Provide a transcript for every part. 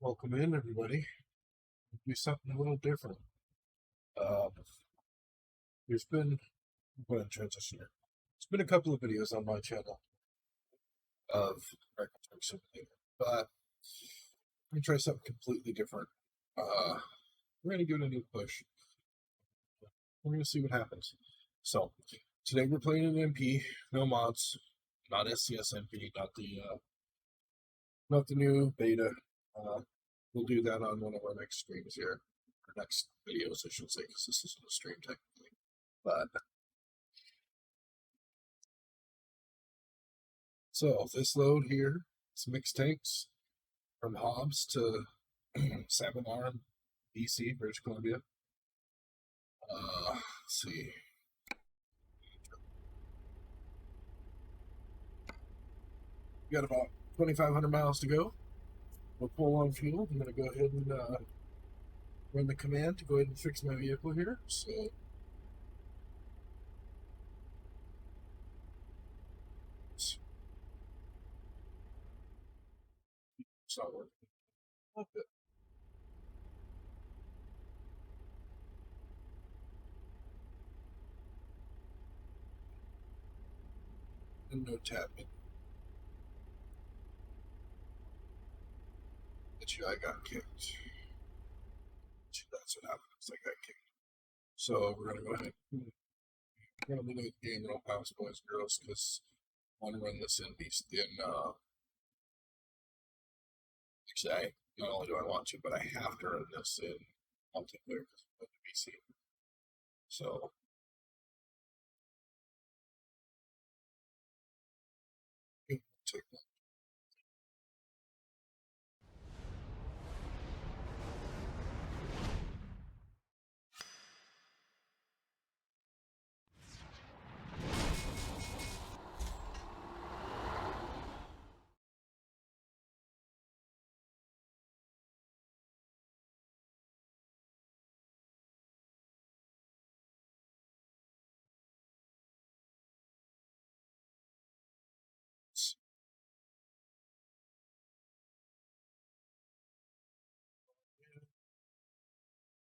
Welcome in, everybody. Do something a little different. Uh, there's been, I'm going to transition here. There's been a couple of videos on my channel of Micro Simulator, but we're going to try something completely different. We're going to give it a new push. We're going to see what happens. So, today we're playing an MP, no mods, not SCS MP, not the new beta. We'll do that on one of our next streams here, or next videos, I should say, because this isn't a stream technically. But so this load here, it's mixed tanks from Hobbs to Salmon, BC, British Columbia. Let's see. We got about 2,500 miles to go. We'll pull on fuel. I'm going to go ahead and run the command to go ahead and fix my vehicle here. So it's not working. Okay. And no tapping. I got kicked. That's what happened. I got kicked. So we're gonna go ahead. We're gonna leave the game real fast, boys and girls, because I want to run this in actually, not only do I want to, but I have to run this in multiplayer because I'm going to BC. So take that.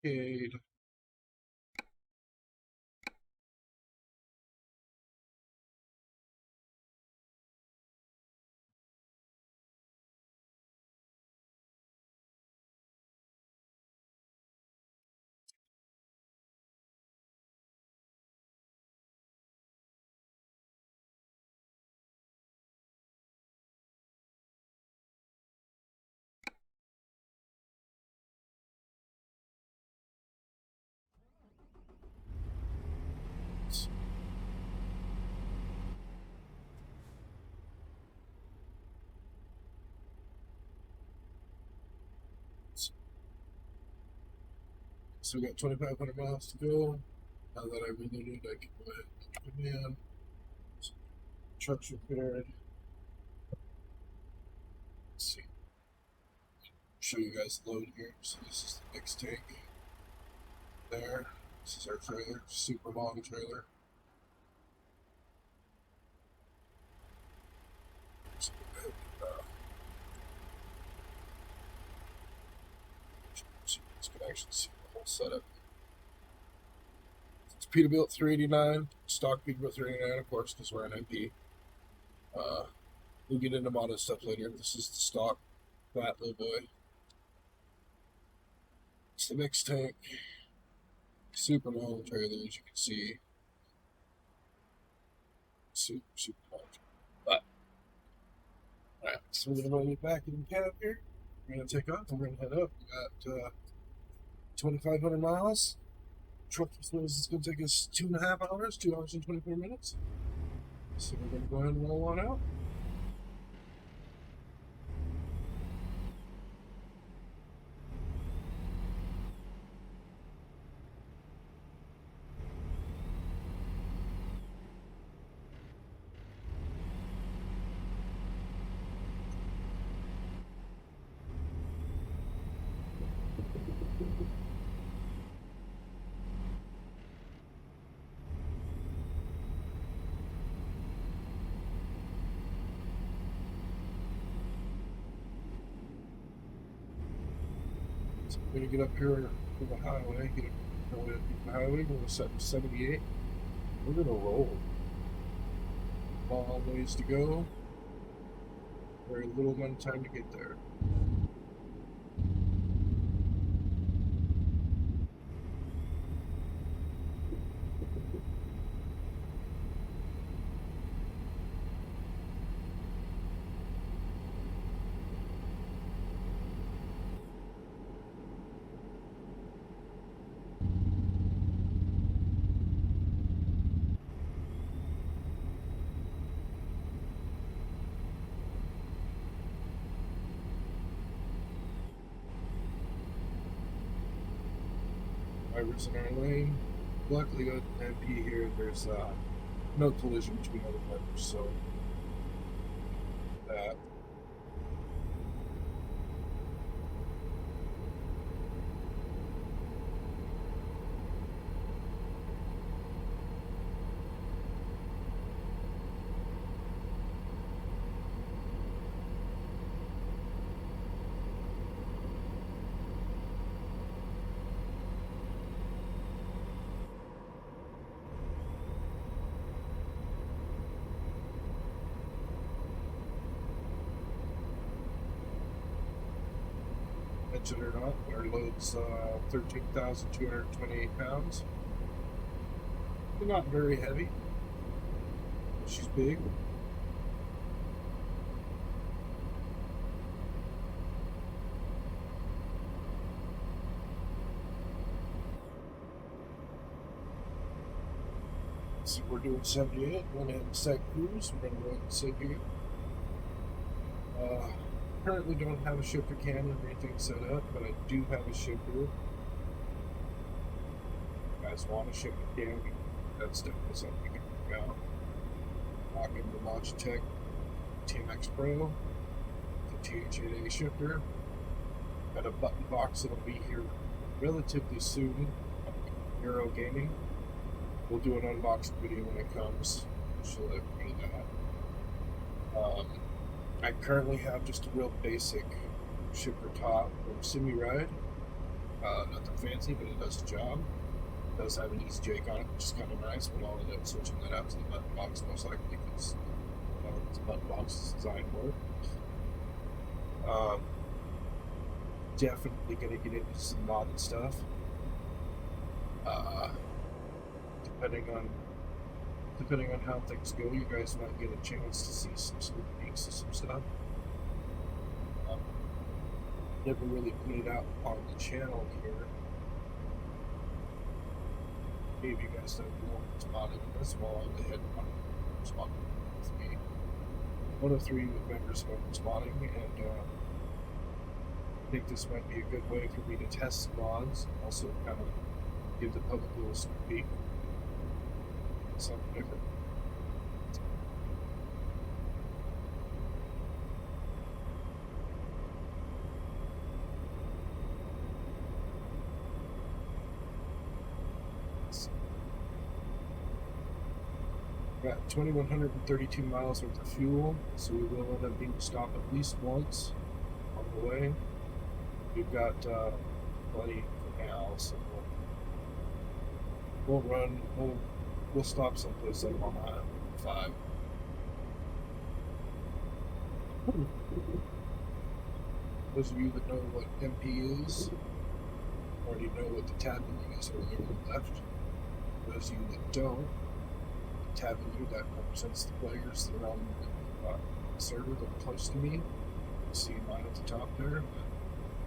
Okay. So we got 2,500 miles to go. Now that I reloaded, I can go ahead and command. Truck's repaired. Let's see. Show you guys the load here. So this is the mixed tank. There. This is our trailer. Super long trailer. So you can actually see the whole setup. It's Peterbilt 389, stock Peterbilt 389, of course, because we're an MP. We'll get into modern stuff later. This is the stock flat little boy. It's the mixed tank. Super long trailer, as you can see. Super long. But, alright, so we're going to get back in the cab here. We're going to take off. We're going to head up. We got 2,500 miles. Truck is going to take us 2.5 hours, 2 hours and 24 minutes. So we're going to go ahead and roll on out. When you get up here to the highway, the highway, we're set 78. We're gonna roll. Long ways to go. Very little amount of time to get there. Drivers in our lane. Luckily, on MP here, there's no collision between other drivers, so that. Mention or not, our load's 13,228 pounds. Not very heavy. She's big. So we're doing 78. Went ahead and set cruise. We're going to go ahead and sit here. Currently don't have a shipper cannon or anything set up, but I do have a shipper. If you guys want a shipper cannon, that's definitely something you can work out. Lock in the Logitech TMX Pro, the TH8A shifter. Got a button box that'll be here relatively soon. Euro Gaming. We'll do an unboxing video when it comes. She'll let me know that. I currently have just a real basic shipper top from Simi Ride. Nothing fancy, but it does the job. It does have an easy jake on it, which is kind of nice, but I'll end up switching that out to the button box most likely because the button box is designed for it. Definitely going to get into some modded stuff. Depending on how things go, you guys might get a chance to see some sneak peeks of some stuff. Never really put it out on the channel here. Maybe you guys don't know what's modded as well. They had one with me. One of 3 members of spotting, and I think this might be a good way for me to test mods, also kind of give the public a little sneak peek. Something different. Got 2,132 miles worth of fuel, so we will end up being to stop at least once on the way. We've got plenty for now, so we'll stop someplace up on I-5. Those of you that know what MP is, already know what the tab menu is over there on the left. Those of you that don't, the tab menu that represents the players that are on the server that are close to me. You see mine at the top there.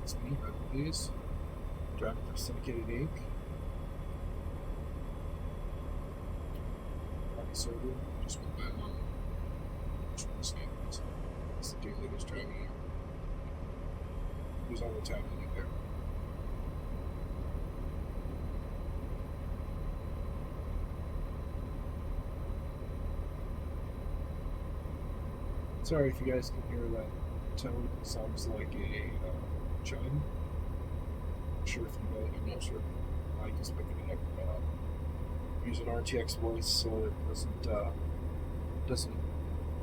It's me, right, please. Driving for Syndicated Inc. Server, just put that on standards. It's the dude that was driving here. Who's on the tab menu there? Sorry if you guys can hear that tone. It sounds like a chime. Not sure if you know, I'm not sure. I just picking it up. Use an RTX voice so it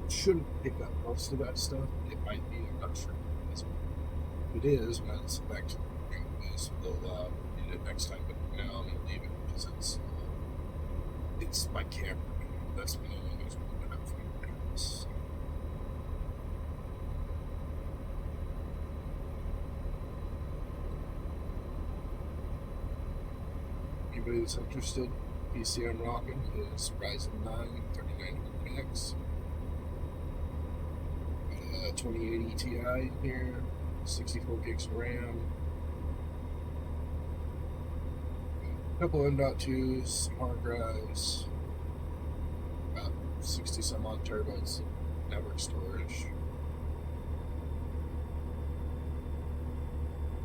shouldn't pick up most of that stuff. It might be, I'm not sure. If it is, when I listen back to the guys will read it next time, but now I'm gonna leave it because it's my camera. That's been always moving up for you guys. Anybody that's interested, PC I'm rocking is Ryzen 9 3900X. 2080 Ti here, 64 gigs of RAM, a couple M.2s, some hard drives, about 60 some odd terabytes of network storage.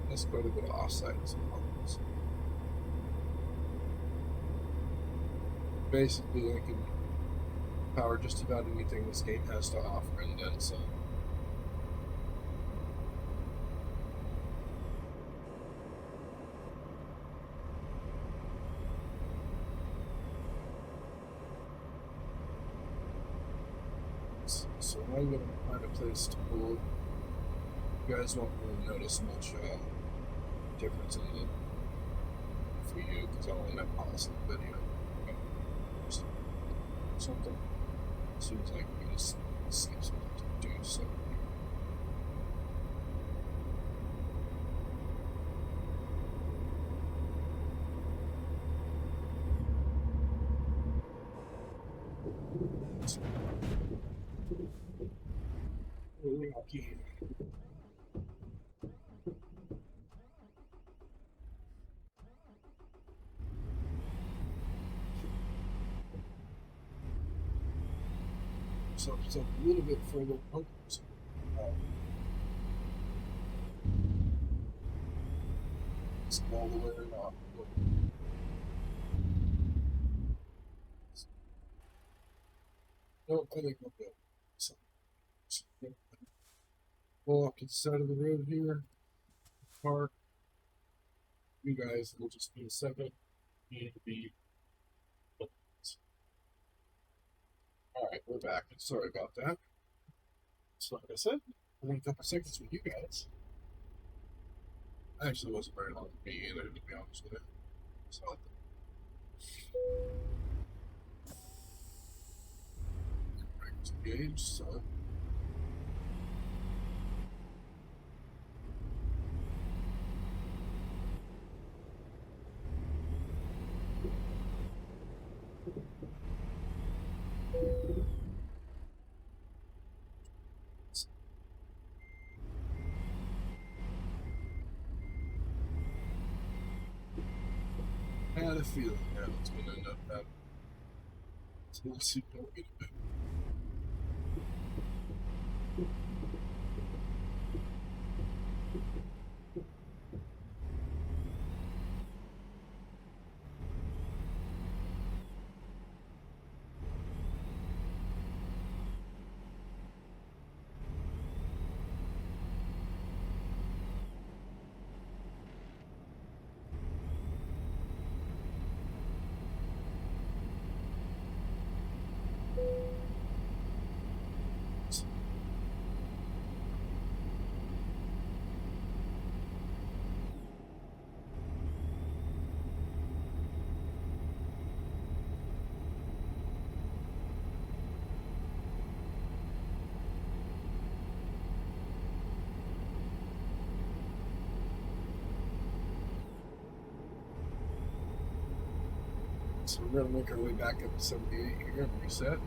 That's quite a bit of offsite as well. So basically, I can power just about anything this game has to offer, and then some. So I'm going to find a place to pull. You guys won't really notice much difference in the for you because I'll end up pausing the video. Something. Seems like we just skip something to do so. Rocky. So a little bit further. Oh, it's all the way around. No, I think we're good. So, pull off to the side of the road here. Park. You guys will just be a second. Need to be. Alright, we're back. Sorry about that. So, like I said, I'm in a couple seconds with you guys. Actually, it wasn't very long with me either, to be honest with you. So, engaged, so. I had a feeling that it's going to end up happening. So let's see what we can do. So we're going to make our way back up to 78 here and reset.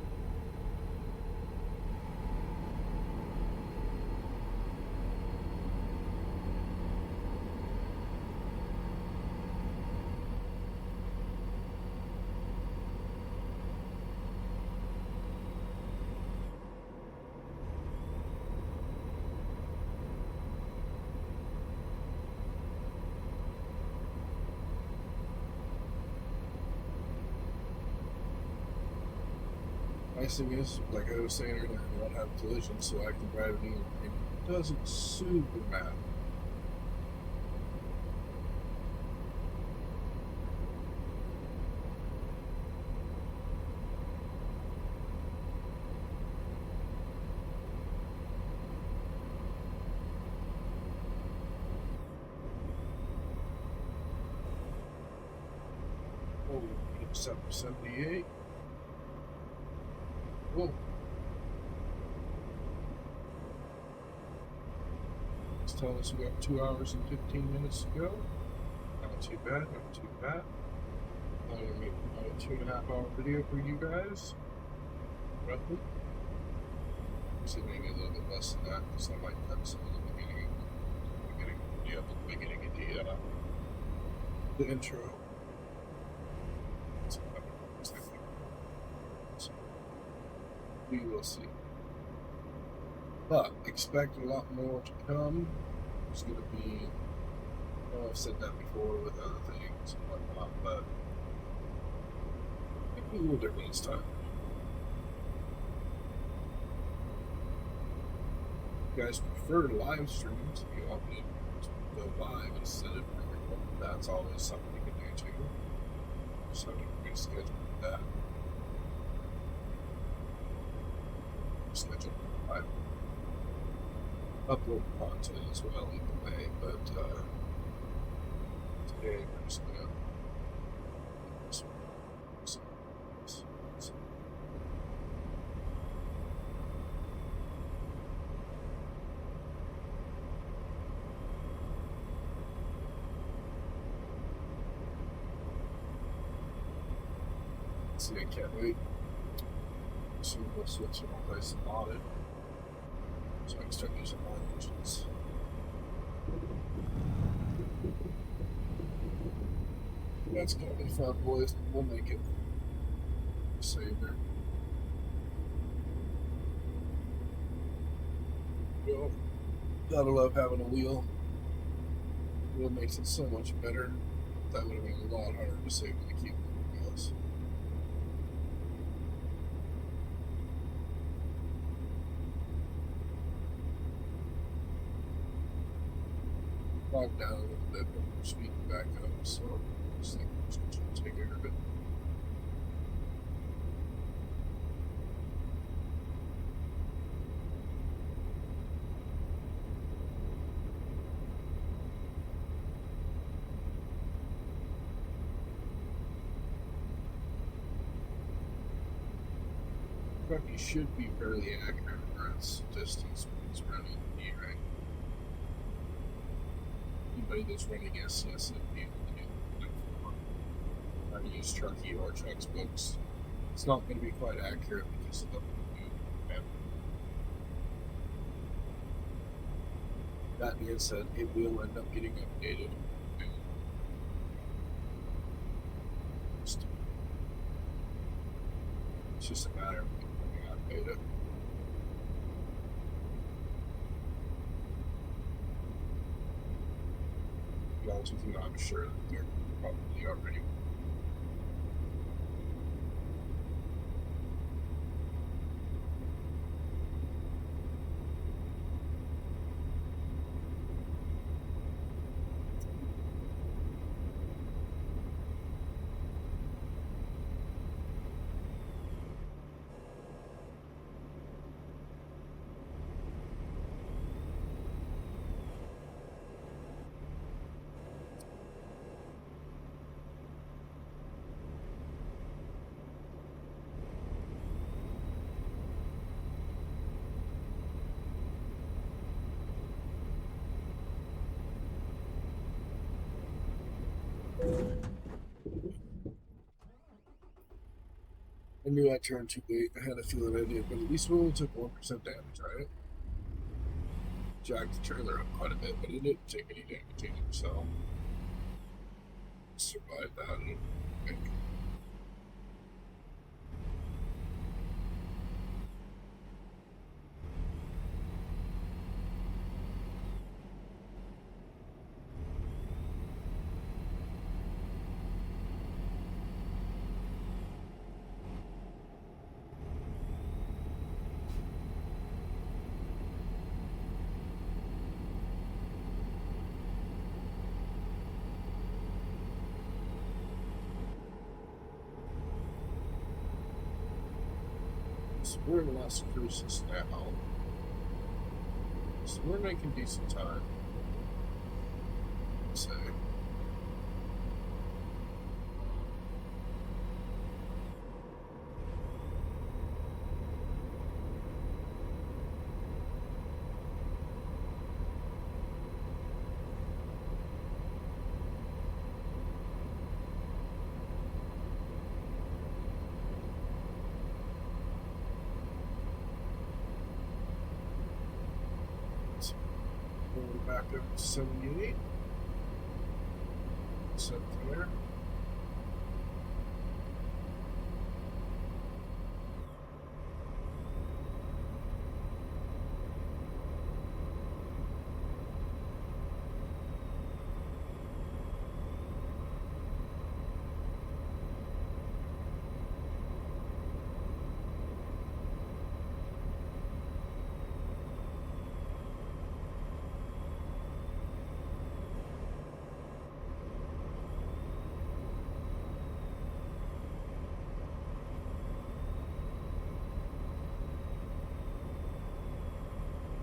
Nice thing is, like I was saying earlier, I don't have collision, so I can drive it in. It doesn't super matter. Except for 78. Whoa. It's telling us we got 2 hours and 15 minutes to go. Not too bad, not too bad. I'm going to make about a 2.5 hour video for you guys. Roughly. Actually, maybe a little bit less than that, because I might cut some at the beginning of the intro. So we will see. But expect a lot more to come. There's going to be, I've said that before with other things and whatnot, but it'll be a little different this time. If you guys prefer live streams, if you want me to go live instead of recording, that's always something you can do too. So you can schedule that. Schedule live upload content as well either way, but today we're just gonna see. I can't wait. Soon we'll switch to my place and audit, so I can start using my engines. That's gonna be fun, boys. We'll make it. Saber. Well, gotta love having a wheel. Wheel makes it so much better. That would have been a lot harder to save than to keep the wheels. Down a little bit, but we're speeding back up, so I just think we're just going to take care of it. Probably should be fairly accurate for its distance when it's running E, right? Anybody that's running SCS would be able to do how to use Truckee or Truck's books. It's not going to be quite accurate because of the new. That being said, it will end up getting updated. It's just a matter of coming out beta. To be honest with you, I'm sure that they're probably already. I knew I turned too late. I had a feeling I did, but at least we only took 1% damage, right? Jacked the trailer up quite a bit, but it didn't take any damage either, so survived that, I think. So we're in Las Cruces now. So we're making decent time. I'd say. Going back up to 78. Set there.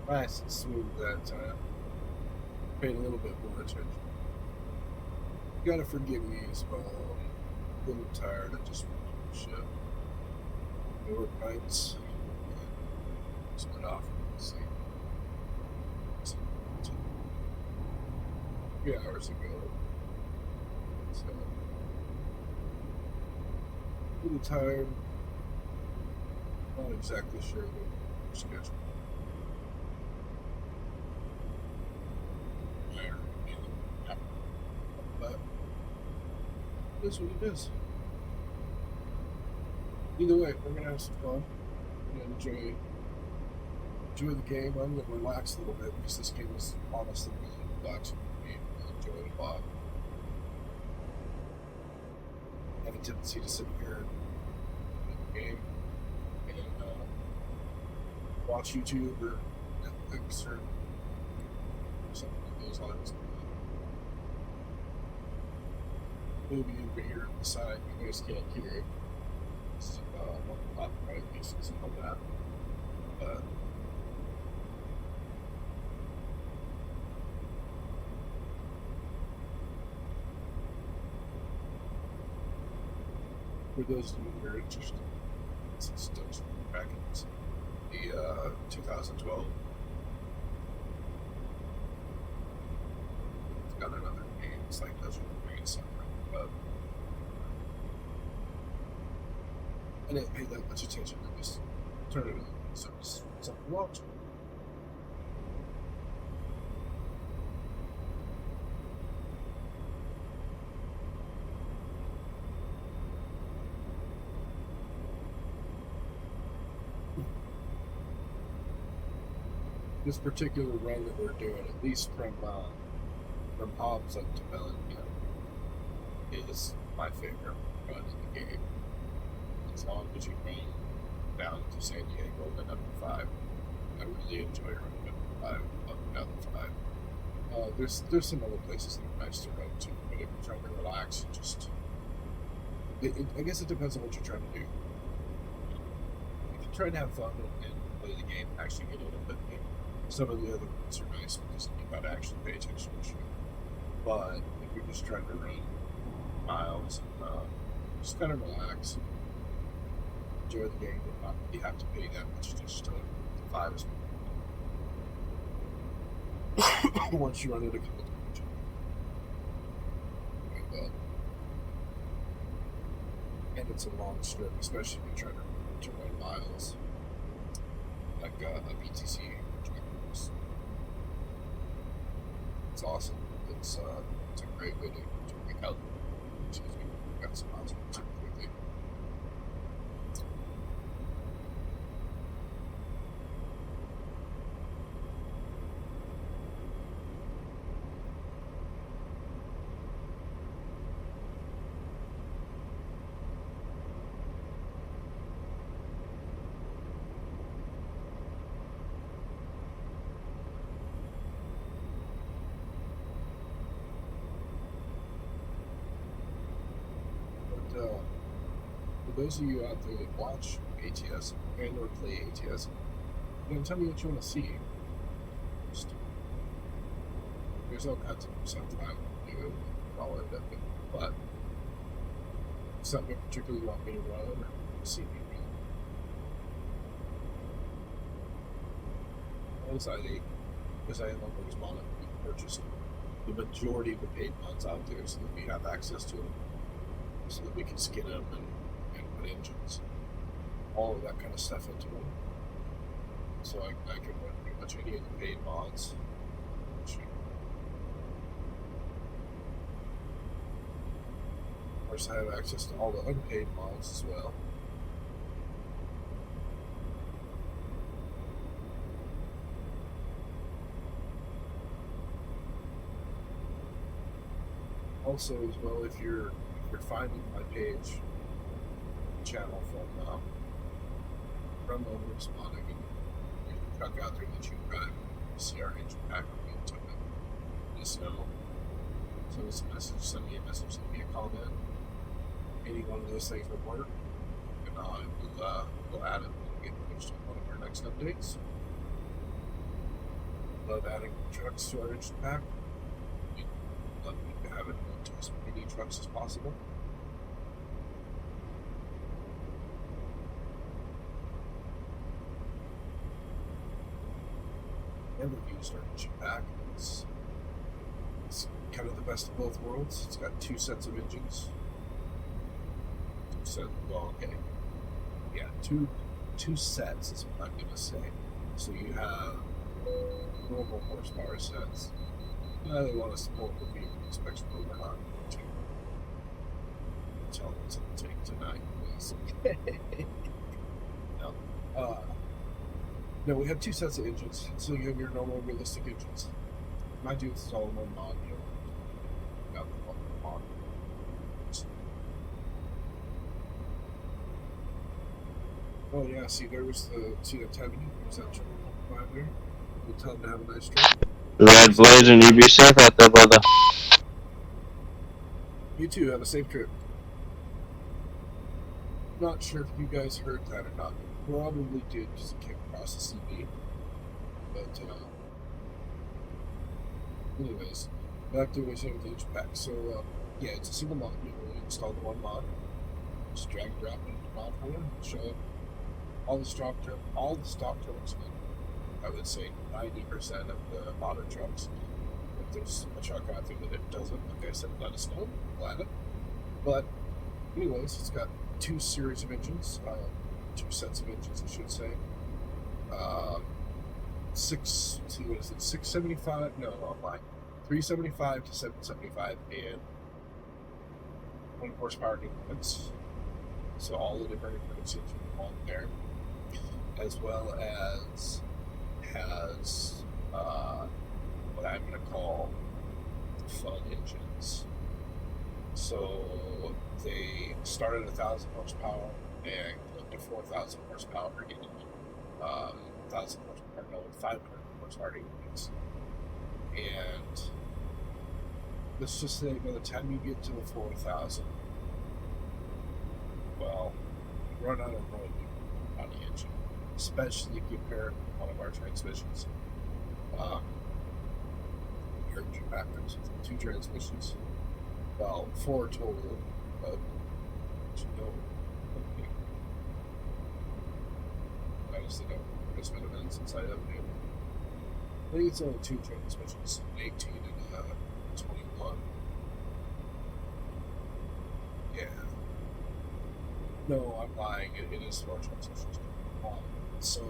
Nice and smooth that time. Paid a little bit more attention. You gotta forgive me as well. I'm a little tired. I just went to ship. Newer pints. Split off. See. 3 hours ago. So, a little tired. Not exactly sure the schedule. But it is what it is. Either way, we're gonna have some fun. We're gonna enjoy the game. I'm gonna relax a little bit because this game is honestly really relaxing for me. I enjoy it a lot. I have a tendency to sit here and play the game and watch YouTube or Netflix or something like those lines. Movie over here on the side, you guys can't hear it. It's not right pieces and all that. But for those of you who are interested, it's still back in the 2012. It's got another game. It's like those are something. I didn't pay that much attention to this tournament, so it's something to watch. This particular run that we're doing, at least from Hobbs up to Melon, is my favorite run in the game. As long as you run down to San Diego and up to 5. I really enjoy running up to 5, up and down to 5. There's some other places that are nice to run to, but if you're trying to relax, I guess it depends on what you're trying to do. If you're trying to have fun and play the game, actually get a little bit deep. Some of the other ones are nice because you gotta actually pay attention to shit. But if you're just trying to run miles and just kind of relax, enjoy the game, but not you have to pay that much just to 5 is once you run into competition. And it's a long strip, especially if you're trying to run miles, like a BTC. It's awesome. It's a great way to break out. Excuse me, got some miles too quickly. For those of you out there that watch ATS and or play ATS, tell me what you want to see. There's all kinds of stuff I would do all end up in, but something particularly you want me to run or see me run. As I am on those mono, we purchased the majority of the paid mods out there so that we have access to them, so that we can skin them and put engines, all of that kind of stuff into them. So I can run pretty much any of the paid mods issue. Of course, I have access to all the unpaid mods as well. Also, as well, if you're finding my page channel from Rumble responding and you can check out there that you got CRH pack into it. Just know. Send us a message, send me a message, send me a comment. Any one of those things will work. And we'll add it and get pushed on one of our next updates. Love adding trucks to our engine pack. Love to have it to as many trucks as possible. Never used our engine pack. It's kind of the best of both worlds. It's got two sets of engines. Two sets is what I'm gonna say. So you have normal horsepower sets. They want to support the vehicle specs, but we're not going to tell them to take tonight, please. No, we have two sets of engines. So you have your normal realistic engines. Mind you, it's all in one mod. You got the one mod. Oh yeah, see there was the that 70. There's that triple right there. We'll tell them to have a nice trip. Red Blaze, and you be safe out there, brother. You too, have a safe trip. Not sure if you guys heard that or not. Probably did because it came across the CD. But anyways, back to what I was saying with the engine pack. So yeah, it's a single mod. You only install the one mod. Just drag and drop it into the mod folder. Show up all the stock trucks. I would say 90% of the modern trucks. If there's a truck out there that it doesn't, like I said, let us know. We'll add it. But anyways, it's got two series of engines, two sets of engines, I should say. 675? No, I'm lying. 375 to 775 and 1 horsepower increments. So all the different increments on there, as well as has what I'm going to call fun engines. So they start at 1,000 horsepower and go up to 4,000 horsepower, getting 1,000 horsepower, no, 500 horsepower units. And let's just say by the time you get to the 4,000, well, you run out of room on the engine, especially if you pair it with one of our transmissions. Your engine pack comes with 2 transmissions. Well, 4 total, but you know, obviously there's been events inside of it. I think it's only 2 transmissions, 18 and 21. Yeah. No, I'm lying. It is 4 transmissions. So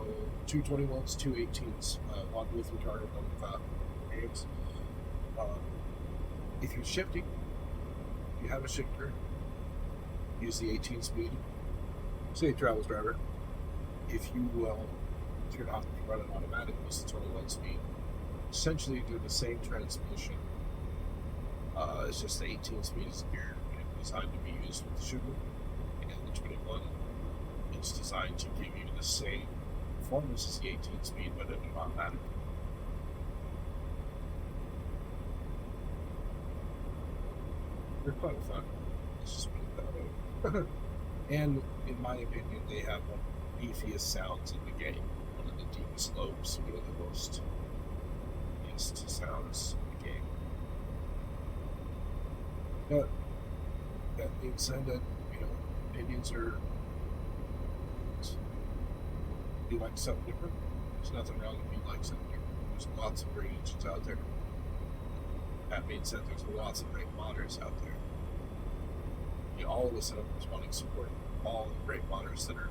2 21s, 2 18s, one with retarded, one without. If you're shifting, you have a shifter, use the 18 speed. Safe travels, driver. If you turn off and run it automatic, use the 21 speed. Essentially, do the same transmission. It's just the 18 speed is geared and designed to be used with the sugar, and the 21 is designed to give you the same performance as the 18 speed, but in an automatic. They're quite fun. Let's just put it that way. And in my opinion, they have one of the beefiest sounds in the game. One of the deepest slopes, one of the most beast sounds in the game. But that being said, that opinions are. If you like something different, there's nothing wrong if you like something different. There's lots of great engines out there. That being said, there's lots of great modders out there. All of us at Hobbs wanting to support all the great modders that are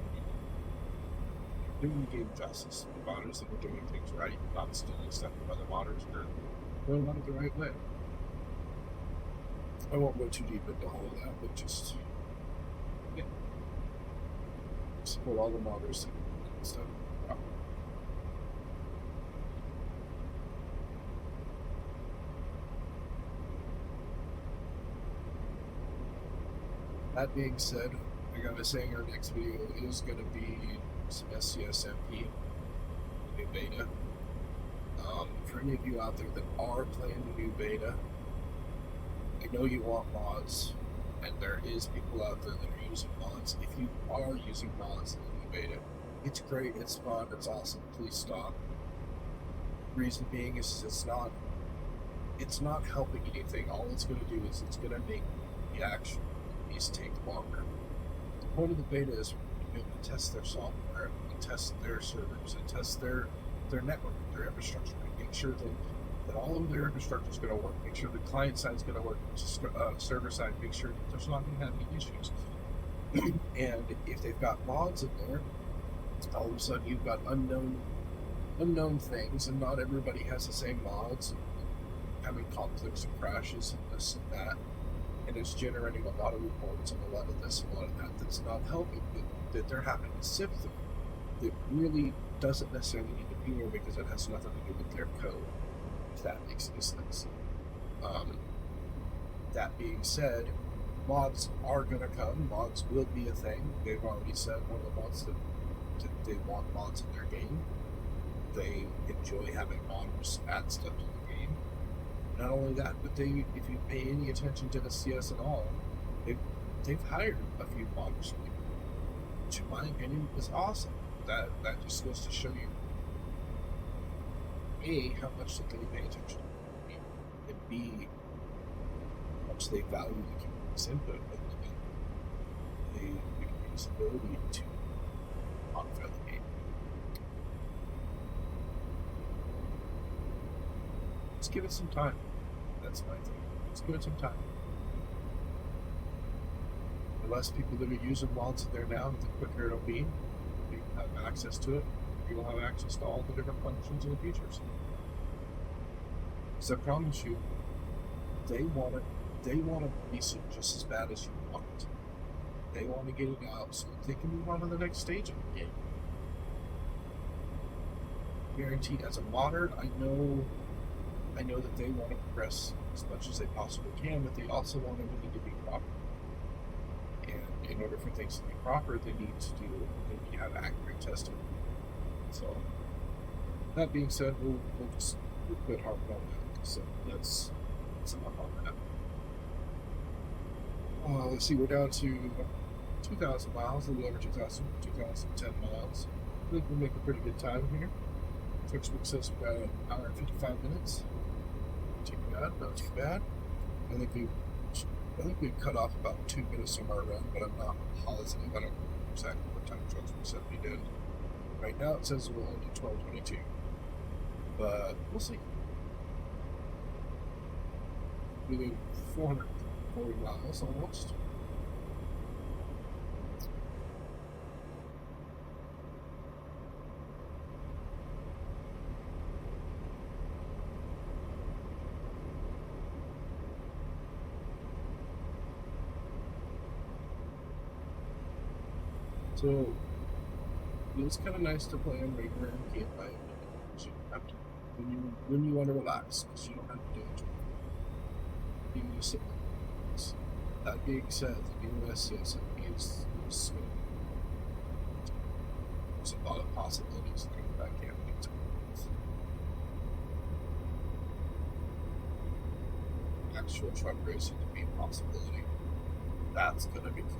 doing the game justice. The modders that are doing things right, not stealing stuff from other modders or going about it the right way. I won't go too deep into all of that, but just support all the modders and stuff. That being said, I gotta say our next video is gonna be some SCSMP, new beta. For any of you out there that are playing the new beta, I know you want mods, and there is people out there that are using mods. If you are using mods in the new beta, it's great, it's fun, it's awesome. Please stop. Reason being is it's not helping anything. All it's going to do is it's going to make the actual piece take longer. The point of the beta is for people to test their software, and test their servers, and test their network, their infrastructure, and make sure that all of their infrastructure is going to work. Make sure the client side is going to work, server side. Make sure that there's not going to have any issues. And if they've got mods in there, all of a sudden you've got unknown things, and not everybody has the same mods, and having conflicts and crashes and this and that, and it's generating a lot of reports and a lot of this and a lot of that that's not helping, that they're having to sift through. That really doesn't necessarily need to be there because it has nothing to do with their code, if that makes any sense. That being said, mods are going to come. Mods will be a thing. They've already said one of the mods that they want mods in their game. They enjoy having modders add stuff to the game. Not only that, but if you pay any attention to the CS at all, they've hired a few modders, which in my opinion is awesome. That just goes to show you, A, how much that they pay attention to the game, and B, how much they value the community's input, and the community's ability to modify the game. Let's give it some time. That's my thing. Let's give it some time. The less people that are using mods in there now, the quicker it'll be. You have access to it. You will have access to all the different functions and the features. Because I promise you, they want to release it just as bad as you want it. They want to get it out so that they can move on to the next stage of the game. Guaranteed. As a modder, I know that they want to progress as much as they possibly can, but they also want everything to be proper. And in order for things to be proper, they need to have accurate testing. So, that being said, we'll quit harping on that. So that's enough on that. Let's see, we're down to 2,000 miles, a little over 2,010 miles. I think we'll make a pretty good time here. Textbook says we've got an hour and 55 minutes. Not too bad. I think we cut off about 2 minutes from our run, but I'm not positive. I don't know exactly what time Textbook said we did. Right now it says we'll end at 12:22, but we'll see. We did 440 miles almost. So it was kind of nice to play on regular game by because you don't have to when you want to relax, because you don't have to do it. You just sit there. That being said, the new SCS is smooth. There's a lot of possibilities that I can't wait to. Actual truck racing to be a possibility. That's gonna be cool.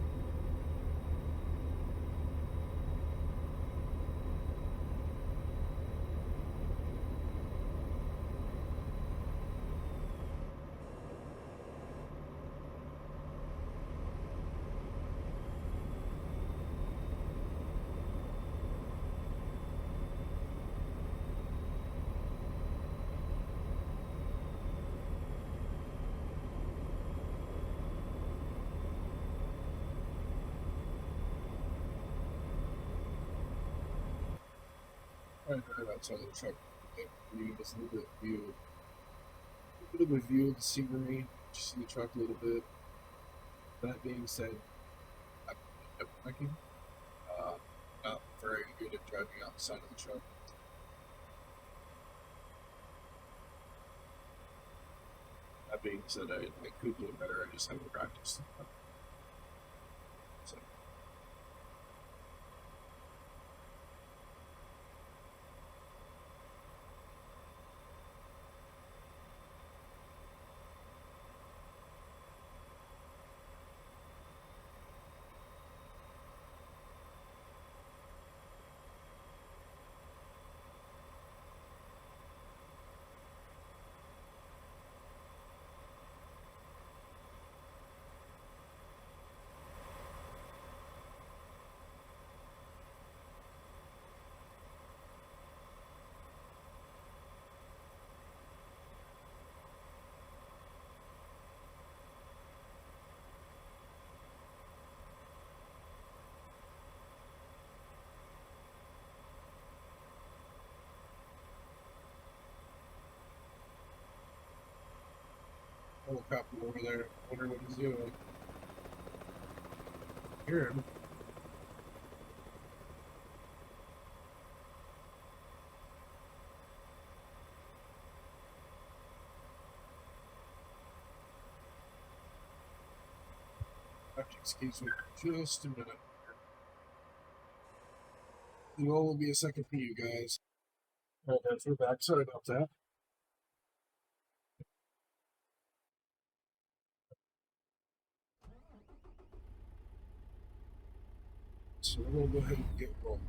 Right there outside the truck, view, this little bit view bit of a view of the scenery, just see the truck a little bit. That being said, I'm hiking. Not very good at driving outside of the truck. That being said, I could do it better. I just haven't practiced. So. Helicopter over there. I wonder what he's doing. Hear him. Have to excuse me just a minute. It will be a second for you guys. Alright, guys, we're back. Sorry about that. So we're going to go ahead and get rolling.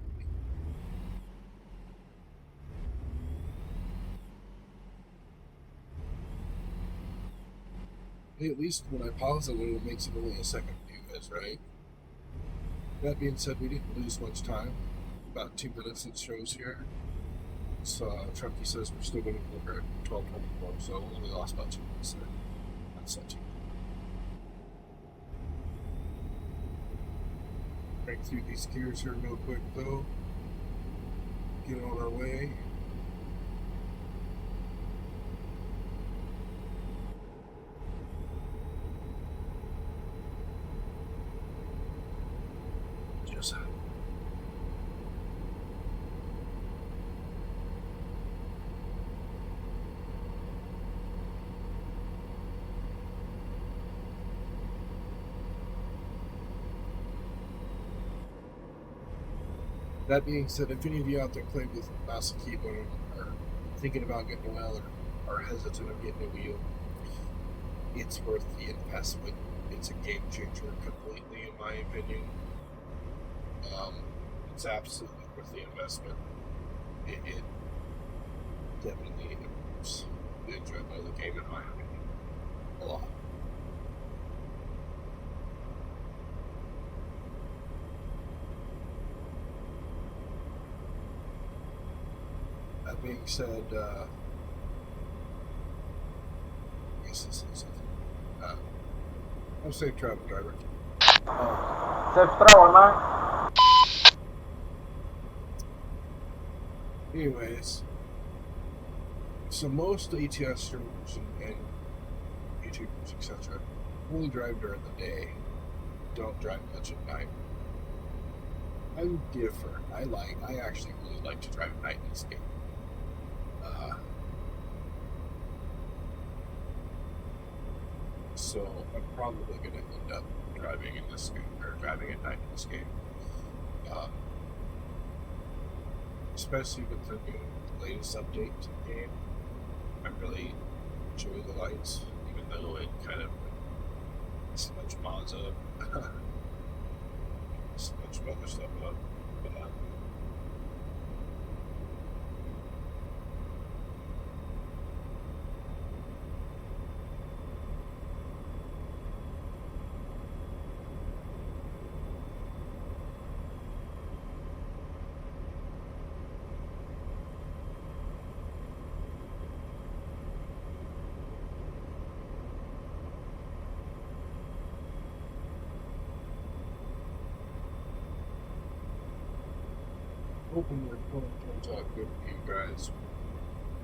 Hey, at least when I pause it, it makes it only a second for you guys, right? That being said, we didn't lose much time. About 2 minutes it shows here. So Truckee says we're still going to deliver at 12:24, so we only lost about 2 minutes there. That's not too bad. Break through these gears here real quick though. Get on our way. Just that being said, if any of you out there play with mouse and keyboard or are thinking about getting a wheel or hesitant of getting a wheel, it's worth the investment. It's a game changer completely, in my opinion. It's absolutely worth the investment. It definitely improves the enjoyment of the game, in my opinion, a lot. That being said, I guess this is I'm safe travel, driver. Safe travel, man. Anyways, so most ATS streamers and YouTubers, etc., only drive during the day. Don't drive much at night. I'm different. I actually really like to drive at night in this game. So I'm probably going to end up driving in this game, or driving at night in this game. Especially with the new latest update to the game. I really enjoy the lights, even though it kind of much mods up, so much other stuff up. But, hoping the recording turns out good for you guys.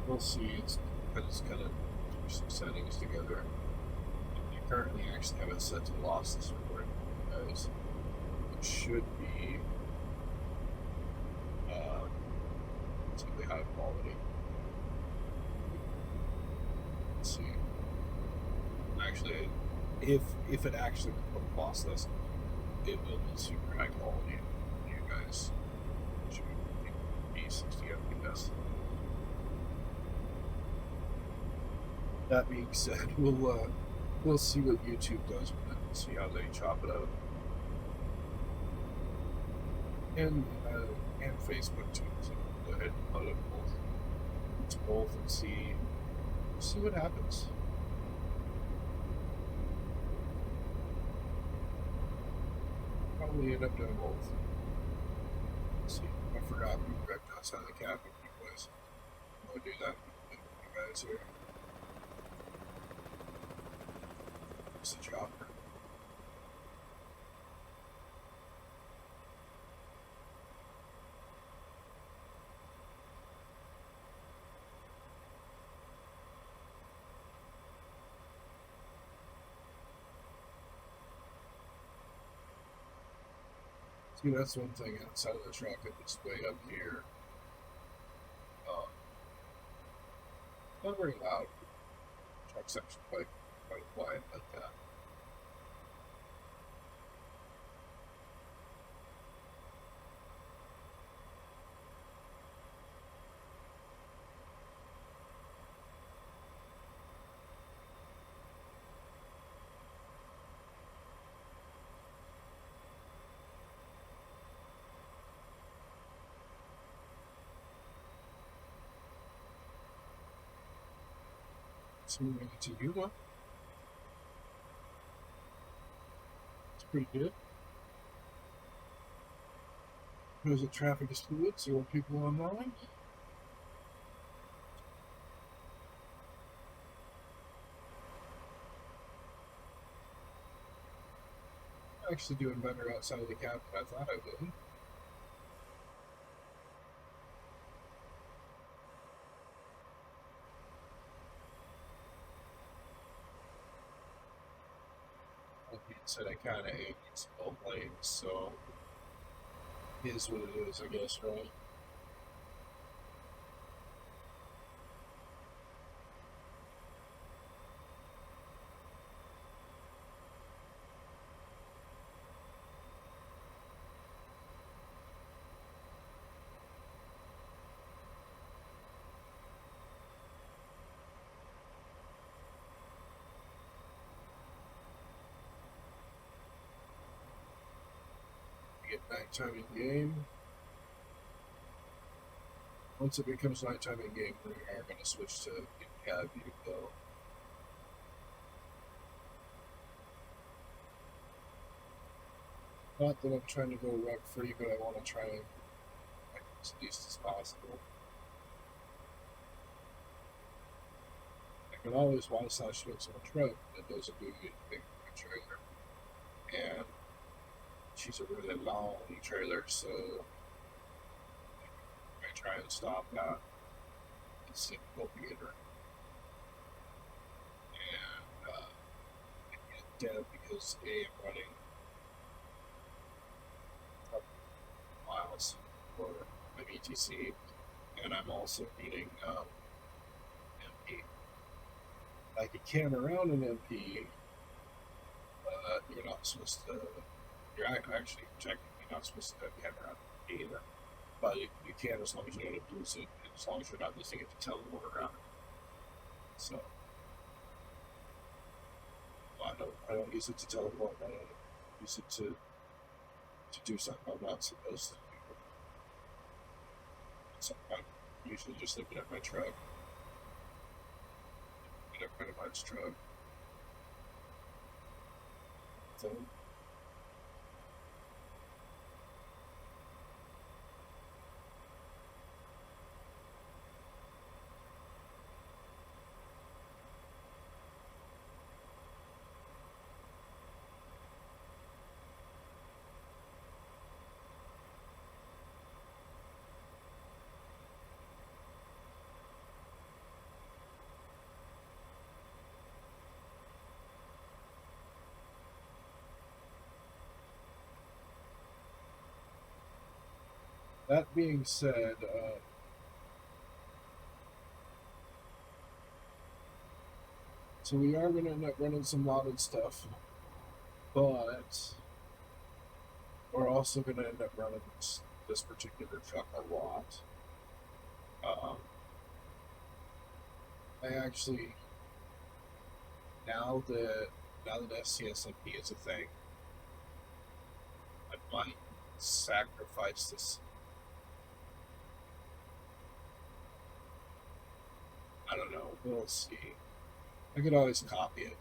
We'll see. It's kind of some settings together. I currently actually have it set to lossless recording, guys. It should be relatively high quality. Let's see. Actually, if it actually becomes lossless, it will be super high quality. You guys should be 60 FPS. That being said, we'll see what YouTube does with it and see how they chop it up. And Facebook too. So go ahead and put it both. It's both and see what happens. Probably end up doing both. Let's see. I forgot we wrecked outside the cabin, anyways. I'll do that with you guys here. It's a chopper. See, that's one thing outside of the truck. If it's way up here, not very loud. Truck's actually quite quiet like that. So moving to Yuma. It's pretty good. There's a traffic is fluid, 0 people online. I'm actually doing better outside of the cab than I thought I would. Like you said, I kind of hate these both lanes, so it is what it is, I guess, right? Get nighttime in game. Once it becomes nighttime in game, we are going to switch to cab view, though. Not that I'm trying to go wreck free, but I want to try and make it as least as possible. I can always Y/slash fix on a truck that doesn't do anything for my trailer. And she's a really long trailer, so I try and stop that. It's difficult to get her. And I get dead because A, I'm running miles for my BTC, and I'm also needing MP. I can cam around an MP, but you're not supposed to. You're actually technically not supposed to cam around an MP either. But you can as long as you don't abuse it, and as long as you're not using it to teleport around. So, well, I don't use it to teleport. I don't use it to do something I'm not supposed to do. So I'm usually just looking at my truck. Looking at my friend's truck. So, that being said, so we are going to end up running some modded stuff, but we're also going to end up running this particular truck a lot. I actually, now that SCSMP is a thing, I might sacrifice this. I don't know. We'll see. I could always copy it,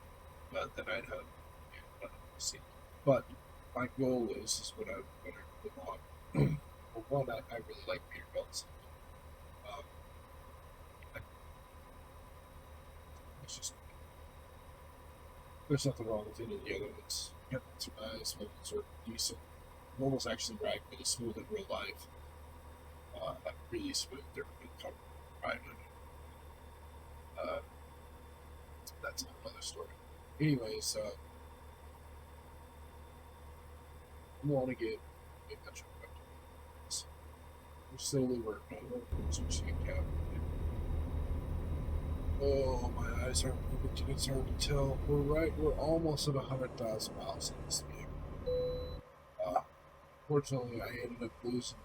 but then I'd have see. But my goal is what I really want. Well, one, I really like beer belts. It's just there's nothing wrong with any of the other ones. Yep, it's nice, ones are decent. Almost actually ride really smooth in real life. Like really smooth. They're really comfortable riding. That's another story. Anyways, I want to get that truck back to us. We're slowly working on it. Switching a cab. Oh, my eyes aren't moving. It's hard to tell. We're almost at 100,000 miles in this vehicle. Fortunately, I ended up losing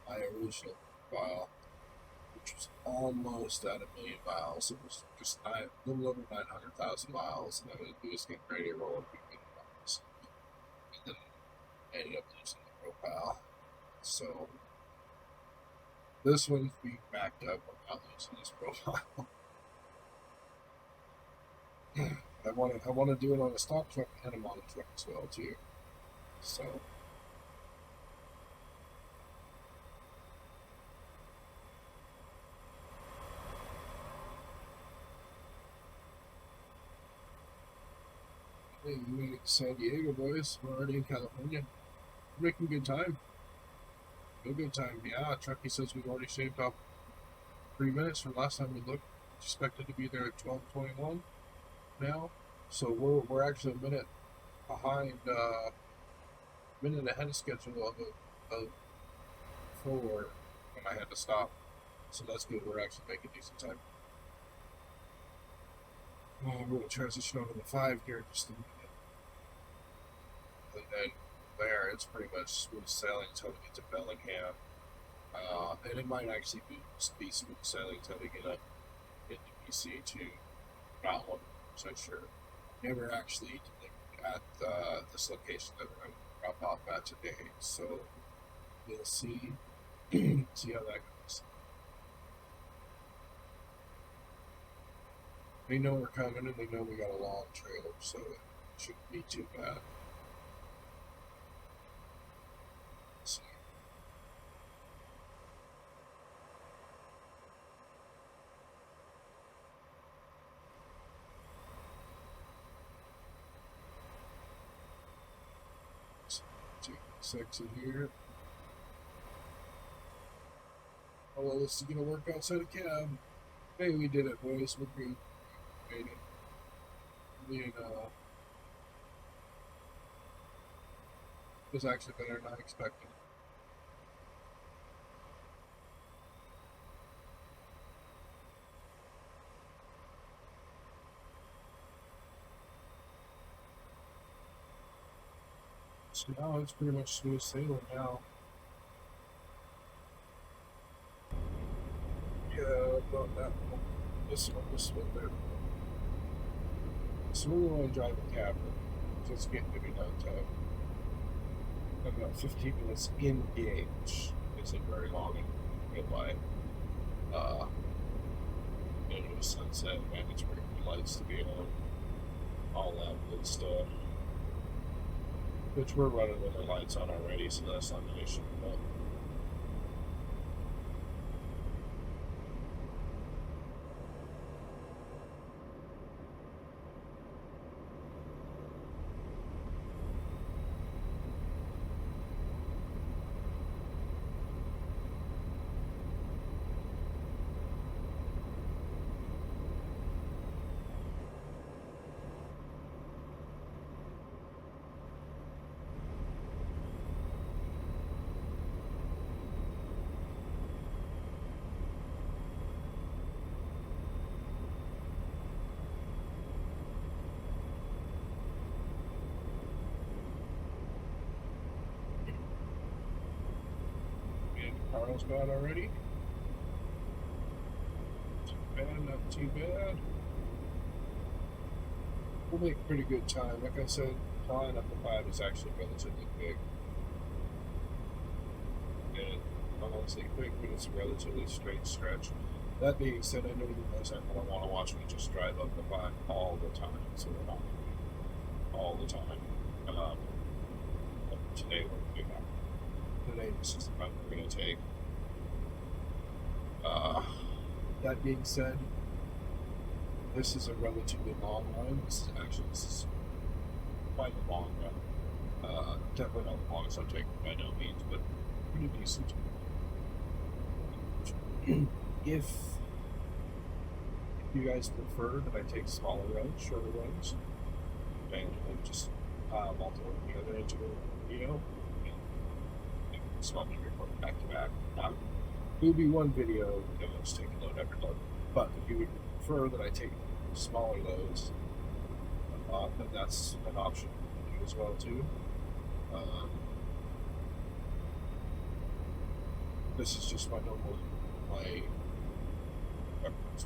my original file, which was almost at 1,000,000 miles. It was just a little over 900,000 miles, and I was getting ready to roll up 1,000,000 miles. And then I ended up losing the profile. So this one's being backed up. I'm not losing this profile. I want to do it on a stock truck and a modded truck as well too. So hey, we made it to San Diego, boys. We're already in California. We're making good time. Good time. Yeah, Truckee says we've already shaved off 3 minutes from last time we looked. Expected to be there at 12:21 now. So we're actually a minute behind, minute ahead of schedule of before when I had to stop. So that's good. We're actually making decent time. We're going to transition over to the 5 here in just a minute. And then there, it's pretty much smooth sailing until we get to Bellingham. And it might actually be smooth sailing until we get up into BC too. Not 100% sure. Never actually delivered at this location that we're going to drop off at today. So we'll see how that goes. They know we're coming and they know we got a long trailer, so it shouldn't be too bad. So, take this exit here. Oh, well, this is going to work outside the cab. Hey, we did it, boys. We're good. Made it. It was actually better than I expected. So now it's pretty much smooth sailing now. Yeah, about that one. This one there. So we're going to drive a cab. So it's getting to be downtown. About 15 minutes in gauge. Isn't very long in real life. And it was sunset, mandatory lights to be on. All that good stuff. Which we're running with the lights on already, so that's not an issue. But Carlsbad already. Not too bad. We'll make pretty good time. Like I said, flying up the 5 is actually relatively quick. And honestly quick, but it's a relatively straight stretch. That being said, I know you guys aren't going to want to watch me just drive up the 5 all the time, so we're not going to do all the time. But today we're going to do that. Today this is the run we're going to take. That being said, this is a relatively long run. This is quite a long run. Definitely not the longest I've taken by no means, but pretty decent. If you guys prefer that I take smaller runs, shorter runs, and just multiple together into a video, and swap me record back to back. It will be one video, just take a load every load. But if you would prefer that I take smaller loads, then that's an option for you as well too. This is just my normal reference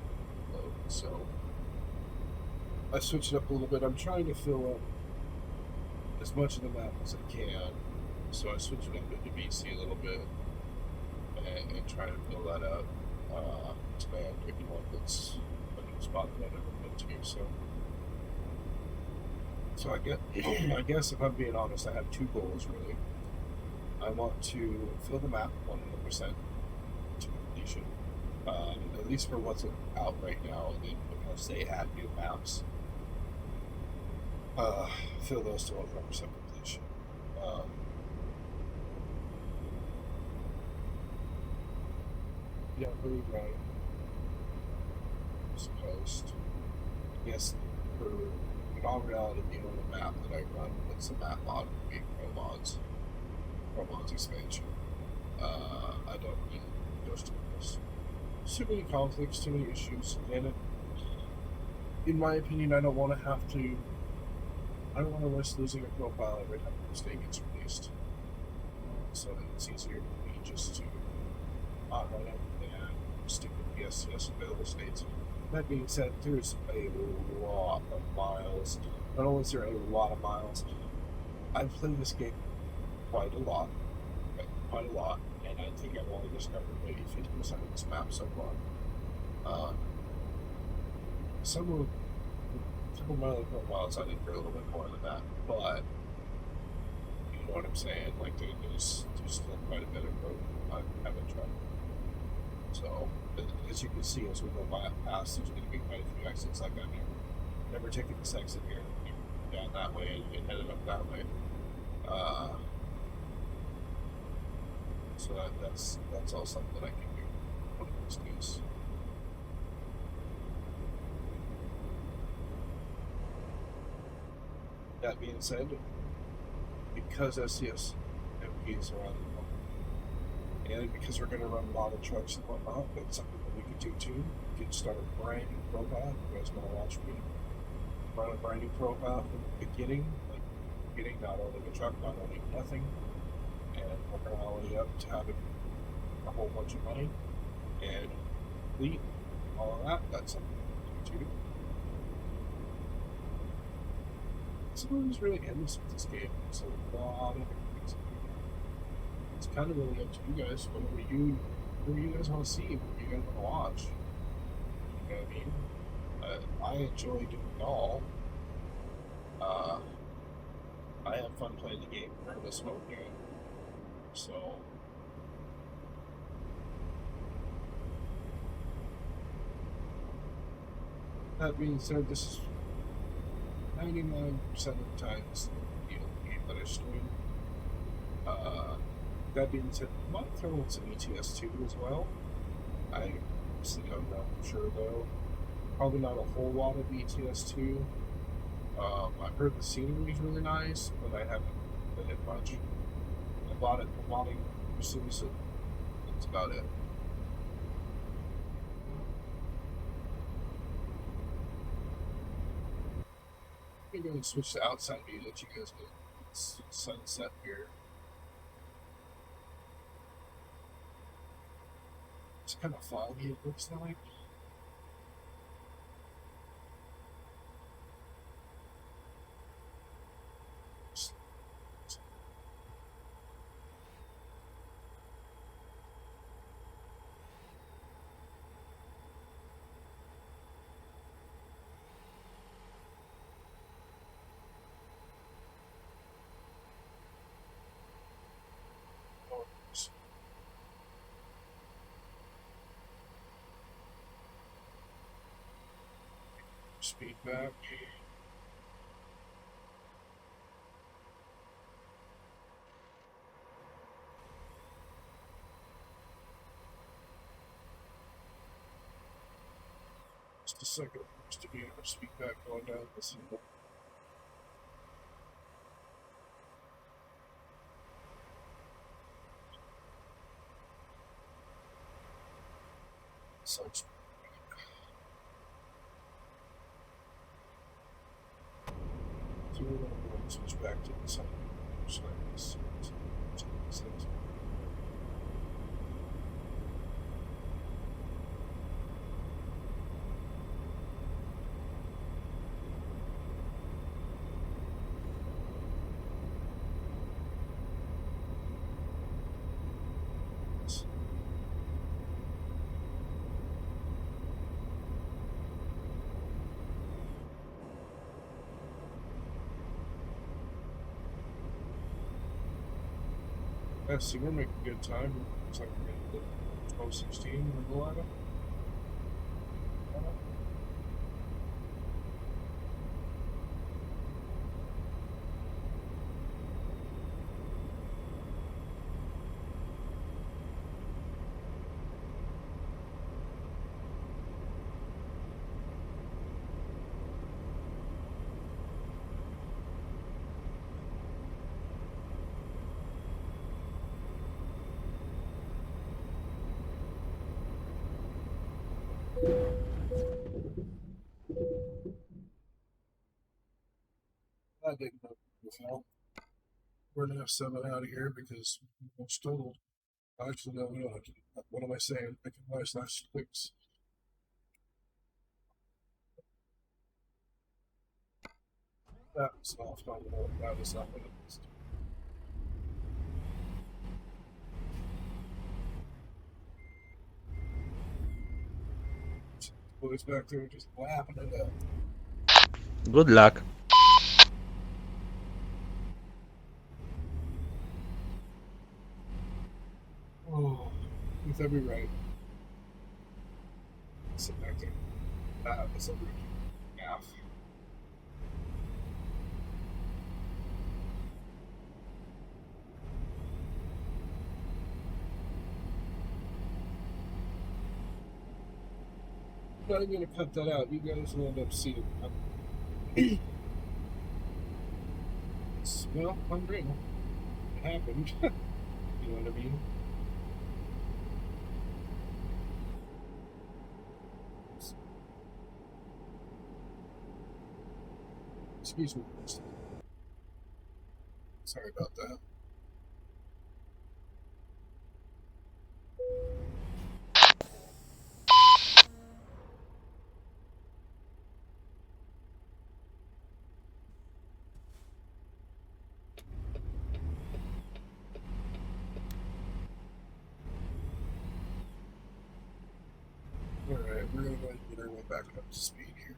load, so I switched it up a little bit. I'm trying to fill up as much of the map as I can, so I switched it up into BC a little bit and try to fill that up. Today I'm picking one that's a new spot that I've never been to, so I guess if I'm being honest, I have two goals really. I want to fill the map 100% to completion, at least for what's out right now, and then because they add new maps, fill those to 100% completion. Yeah, really right. Supposed. Yes, in all reality, the only map that I run that's a map mod would be Pro Mods expansion. I don't really go to this. Too many conflicts, too many issues, and in my opinion, I don't want to risk losing a profile every time a mistake gets released. So it's easier for me just to not run it and stick with the SCS available states. That being said, there's a lot of miles. Not only is there a lot of miles, I've played this game quite a lot, and I think I've only discovered maybe 50% of this map so far. Some of my other profiles I think are a little bit more than that, but you know what I'm saying? Like there's still quite a bit of road I haven't tried. So as you can see, as we go past, there's going to be quite a few exits. Like I've never taken this exit here, down that way and headed up that way. So that's all something I can do one of these days. That being said, because SCS MPs are on the and because we're going to run a lot of trucks and whatnot, that's something that we could do too. We could start a brand new profile. You guys want to watch me run a brand new profile from the beginning, not only the truck, not only nothing, and working all the way up to having a whole bunch of money and fleet, all of that. That's something we can do too. It's always really endless with this game. It's a lot of different things. It's kind of really up to you guys. Whatever you guys want to see, what you guys want to watch. You know what I mean? I enjoy doing it all. I have fun playing the game regardless of what we're doing. So that being said, this is 99% of the time this is the game that I stream. That being said, I might throw in some ETS2 as well. I honestly don't know for sure though. Probably not a whole lot of ETS2. I've heard the scenery is really nice, but I haven't been in much. I bought it for modding pursuits, and that's about it. I'm going to switch to outside view that you guys get sunset here. It's kind of foggy, it looks like. Speed back. Just a second. Just to be able to speed back going down this hill. Such. So we're going to switch back to the side. Just like this. Yeah, see, we're making good time. Looks like we're going to get 12:16 in the line. I didn't know before. We're going to have 7 out of here because I'm still. Actually, no, we don't have to. What am I saying? I can buy /6. That was off. That was not what it was. Boys back there just lapping it up. Good luck. Oh, with every right. Sit back there. That was a rookie. Yeah. I'm not even going to cut that out. You guys will end up seeing it. Well, unreal. It happened. You know what I mean? Excuse me. Sorry about that. Alright, we're going to go ahead and get everyone back up to speed here.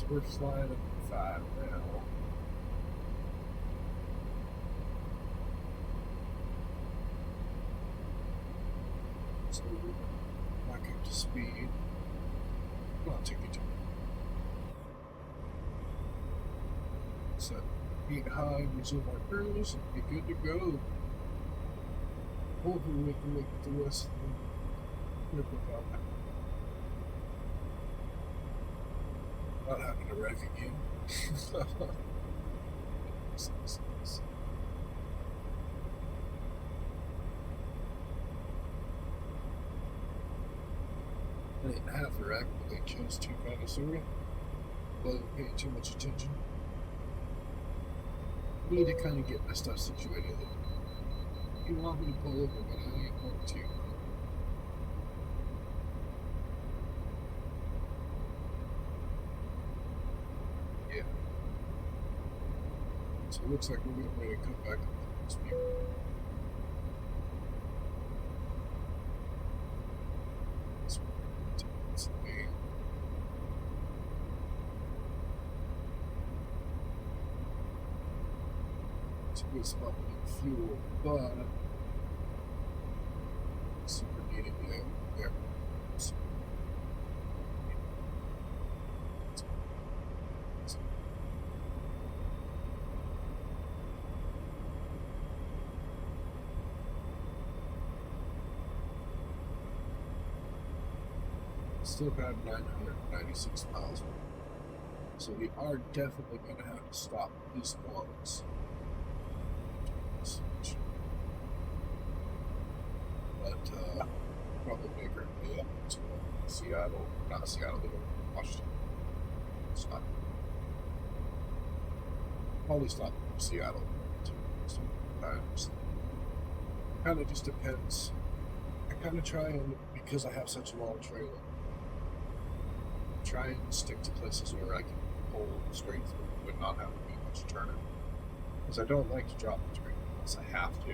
So we're flying up to 5 now. So we're back up to speed. Come on, take your time. So, get high, resume our cruise, and be good to go. Hopefully we can make it to us and not having to wreck again. I didn't have to wreck, but they chose to kind of sorry. Wasn't paying too much attention. I need to kind of get my stuff situated. You want me to pull over, but I ain't going to. Yeah. So it looks like we're getting ready to come back up to speed. It's a good spot to get fuel, but super needed there. So, still got 996 miles. So we are definitely going to have to stop at least once. But probably make our way up to Seattle, not Seattle, but Washington. Stop. Probably stop in Seattle sometimes. Kind of just depends. I kind of try and, because I have such a long trailer, try and stick to places where I can pull straight through and not have to be much turning. Because I don't like to drop the trailer unless I have to.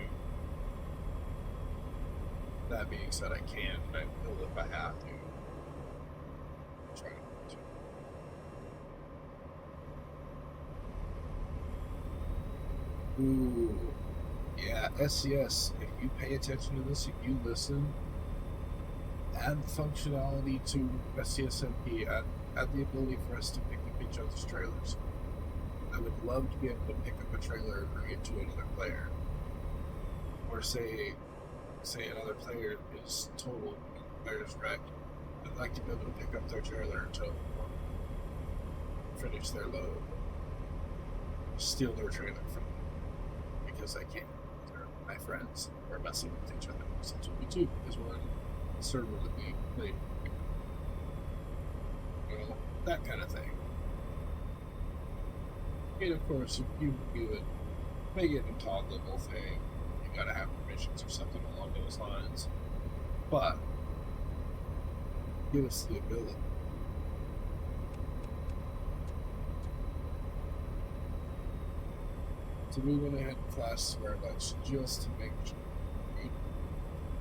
That being said, I can, and I will if I have to. Try to. Ooh. Yeah, SCS, if you pay attention to this, if you listen, add functionality to SCSMP, add the ability for us to pick up each other's trailers. I would love to be able to pick up a trailer and bring it to another player. Or say another player is totaled, player's wrecked. I'd like to be able to pick up their trailer and tow them, finish their load, steal their trailer from them, because I can't. They're my friends. We're messing with each other. So that's what we do, because we're on a server that we play. Well, that kind of thing. And of course, if you do it, make it a top level thing. You gotta have permissions or something along those lines. But give us the ability. So we went ahead and class our lunch just to make sure we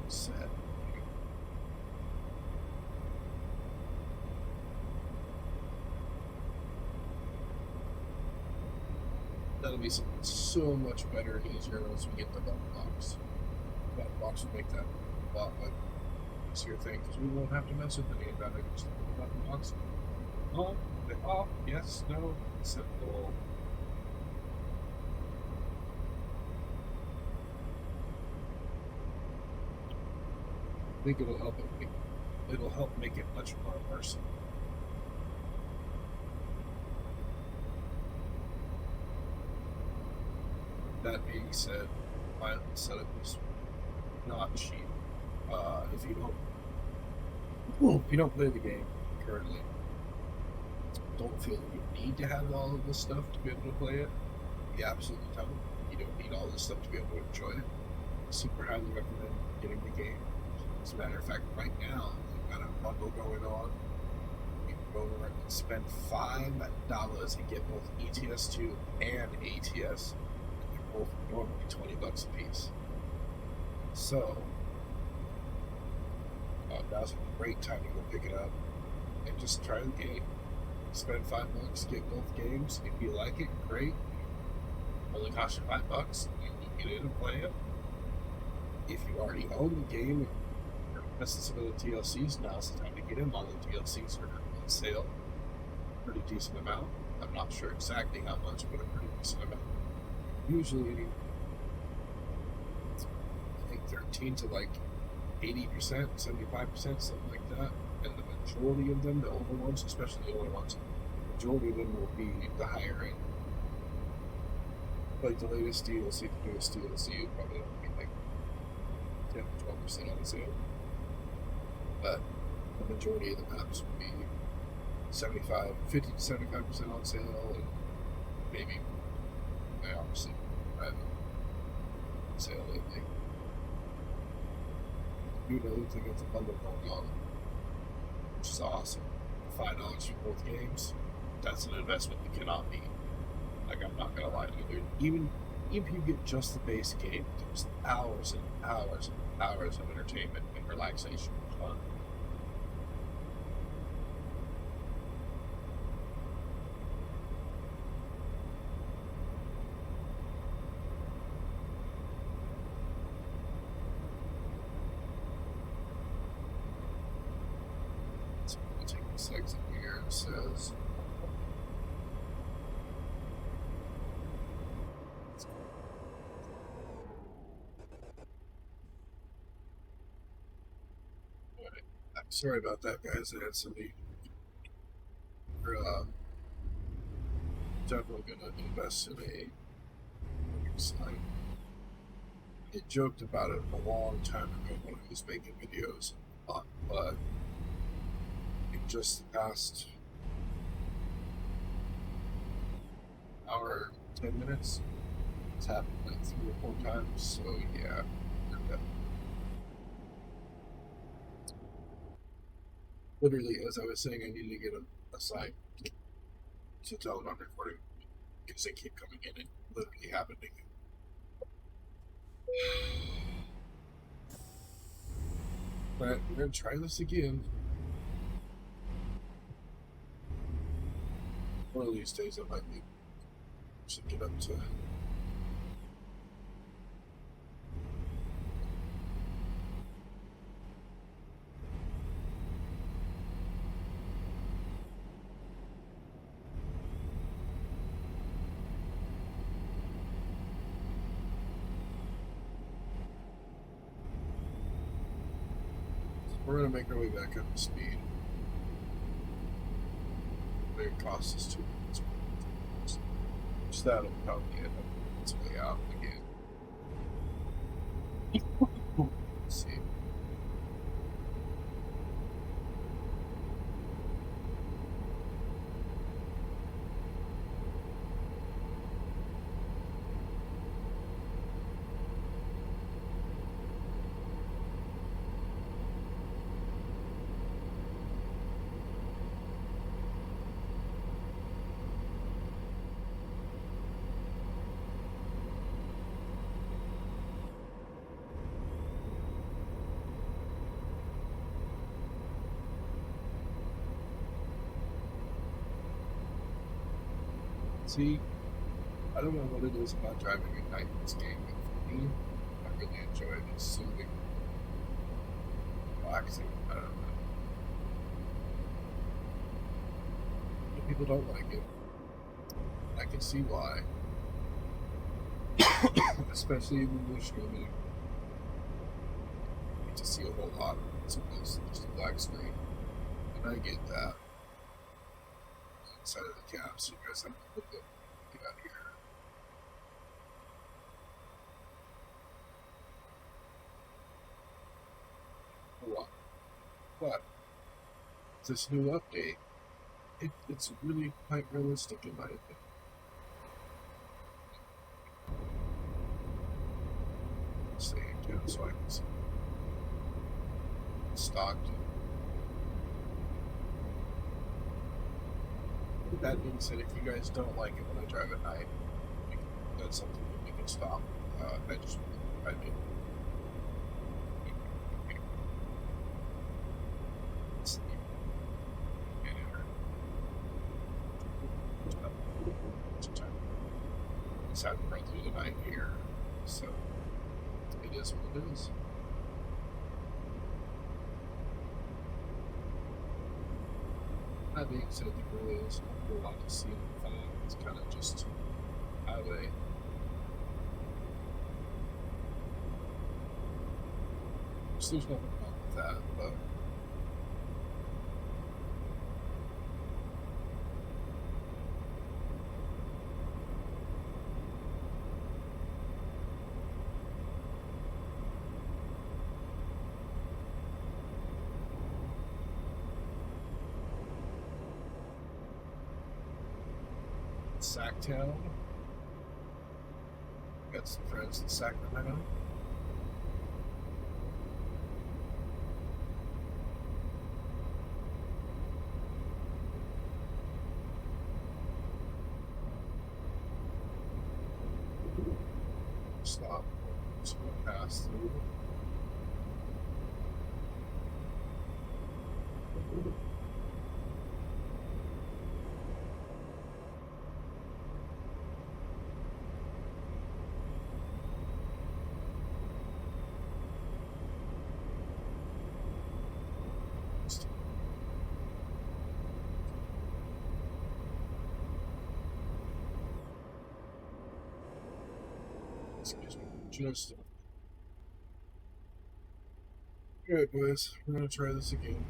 set. That'll be something so much better and easier once we get the button box. That box will make that a lot like easier thing because we won't have to mess with any of that. I can just put the button box on, off, yes, no, simple. I think it'll help make it much more immersive. That being said, my setup is not cheap. If you don't play the game currently, don't feel you need to have all of this stuff to be able to play it. You absolutely don't. You don't need all this stuff to be able to enjoy it. I super highly recommend getting the game. As a matter of fact, right now they've got a bundle going on. You can go over and spend $5 and get both ETS2 and ATS. They're both normally $20 a piece. So now's a great time to go pick it up and just try the game. Spend $5, get both games. If you like it, great. Only cost you $5. You can get in and play it. If you already own the game and you're missing some of the DLCs, now's the time to get in. All the DLCs are on sale. Pretty decent amount. I'm not sure exactly how much, but a pretty decent amount. Usually, I think 13 to like 80%, 75%, something like that. And the majority of them, the older ones, especially the older ones, the majority of them will be the higher end. Like the latest DLC, the newest DLC, would probably be like 10 to 12% on sale. But the majority of the maps would be 50 to 75% on sale, and maybe, obviously, I haven't on sale lately. You know, they got the bundle going on, which is awesome. $5 for both games, that's an investment that cannot beat. Like, I'm not gonna lie to you, even if you get just the base game, there's hours and hours and hours of entertainment and relaxation and fun. So I'm gonna take this exit here. It says I'm sorry about that, guys. I had somebody. We're definitely gonna invest in a site. I joked about it a long time ago when I was making videos, but in just the past hour, 10 minutes, it's happened like 3 or 4 times. So yeah, literally, as I was saying, I need to get a site to tell them I'm recording because they keep coming in and literally happening. But we're gonna try this again. One of these days I might be should get up to we're gonna make our way back up to speed. But it costs us 2 minutes. So that'll probably end up its way out again. Let's see. See, I don't know what it is about driving at night in this game, but for me, I really enjoy it. It's soothing, relaxing. I don't know. Some people don't like it. I can see why. Especially when we're streaming. You get to see a whole lot as opposed to just a black screen. And I get that. Inside of the cab, so you guys have to look at get out of here. But this new update, it's really quite realistic in my opinion. Stay again so I can see. Stocked. With that being said, if you guys don't like it when I drive at night, that's something that we can stop. I just I mean, decided to run through the night here. So it is what it is. That being said, there really isn't a whole lot to see in the fog. It's kind of just highway. So there's nothing wrong with that, but Sacktown. Got some friends in Sacramento. Stop. Just go pass through. Excuse me. Just. Alright, boys. We're gonna try this again.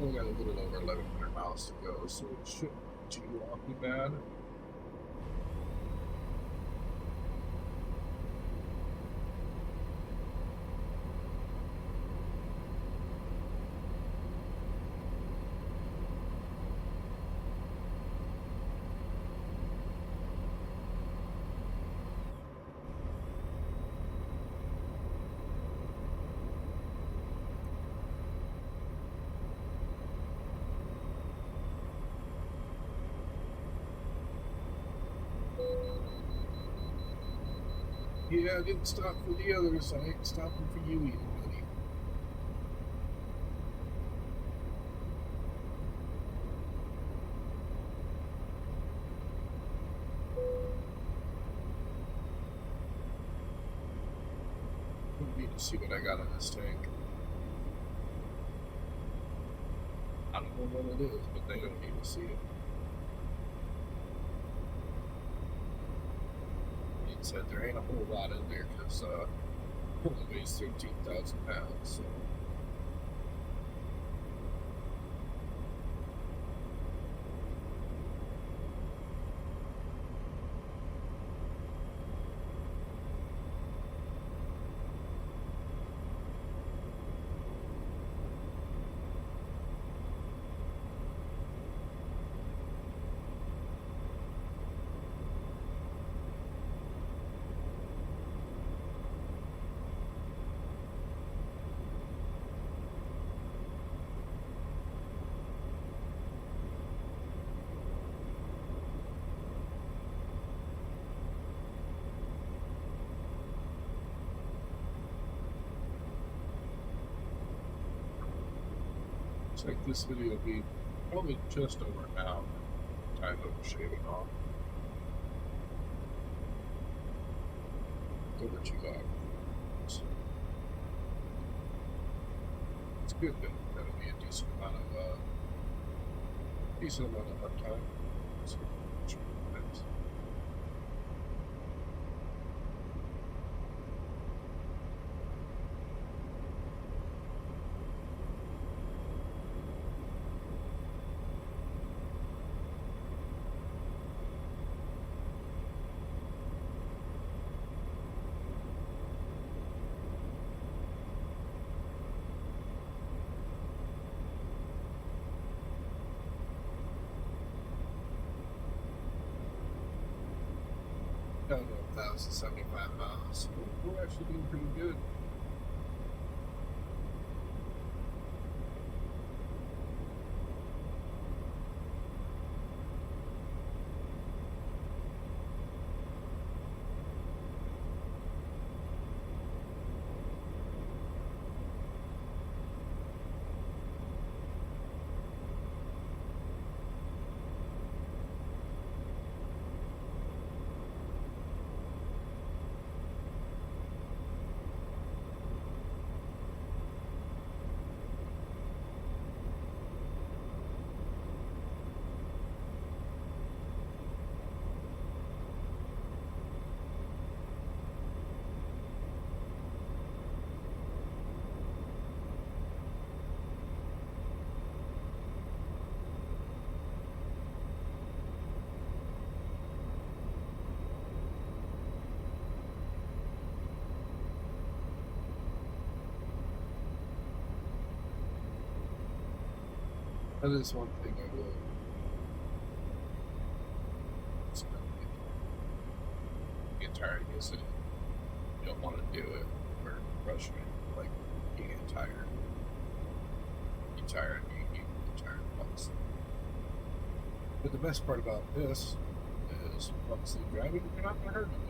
We got a little over 1,100 miles to go, so it shouldn't be too awfully bad. Yeah, I didn't stop for the others. I ain't stopping for you either, buddy. We need to see what I got in this tank. I don't know what it is, but they don't need to see it. Said there ain't a whole lot in there because it only weighs 13,000 pounds. So. Looks like this video will be probably just over an hour. Time over shaving off. Over 2 hours. It's good that that'll be a decent amount of time. So, thanks. 1,075 miles. We're actually doing pretty good. That is one thing I will. Get tired of using it. You don't want to do it or rushing it. Like, you get tired. You get tired, you get tired of falling asleep. But the best part about this is falling asleep driving, you're not going to hurt nobody.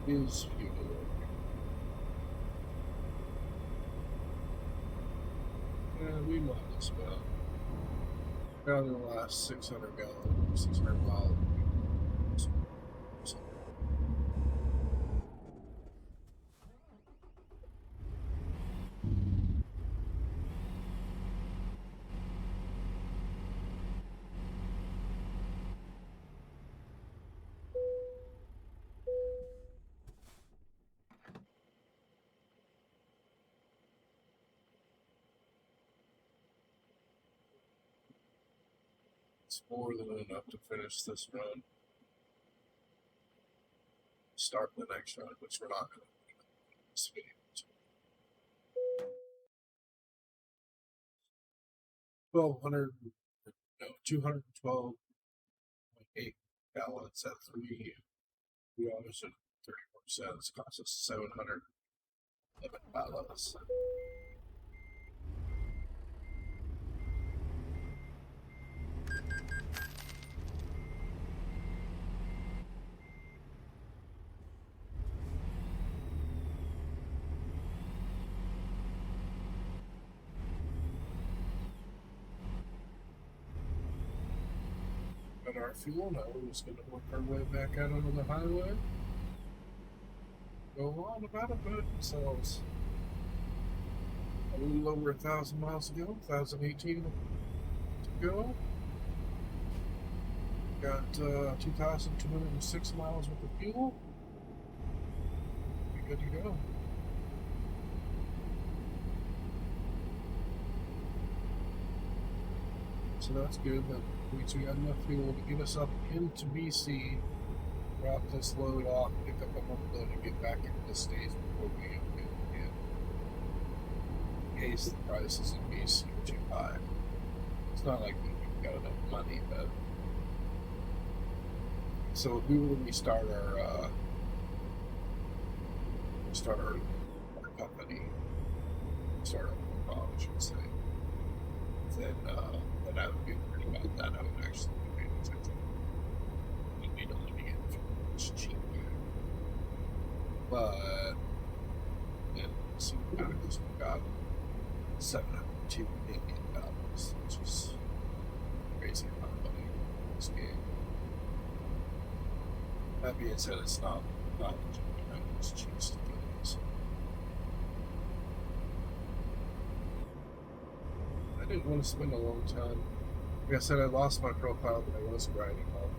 Is fuel. We might as well. Down in the last 600 gallons, 600 miles. It's more than enough to finish this run. Start the next run, which we're not going to do in this video. 1,200, no, 212.8 gallons at $3 and 34 cents. Cost us 711 dollars. And our fuel now is going to work our way back out onto the highway. Go on about it, but ourselves. A little over 1,000 miles to go, 1,018 to go. Got 2,206 miles worth of fuel. Be good to go. So that's good. That means we got enough fuel to get us up into BC, drop this load off, pick up another load, and get back into the States before we get in case the prices in BC are too high. It's not like we've got enough money, but so if we were to restart our company, start our job, I should say, then I would be pretty bad. That I would actually be paying attention. We'd be able to get it's cheap. But then see kind of because we got $702 million, which is crazy amount of money in this game. That being said, it's not it's cheap to do this. I didn't want to spend a long time. Like I said, I lost my profile, but I was grinding all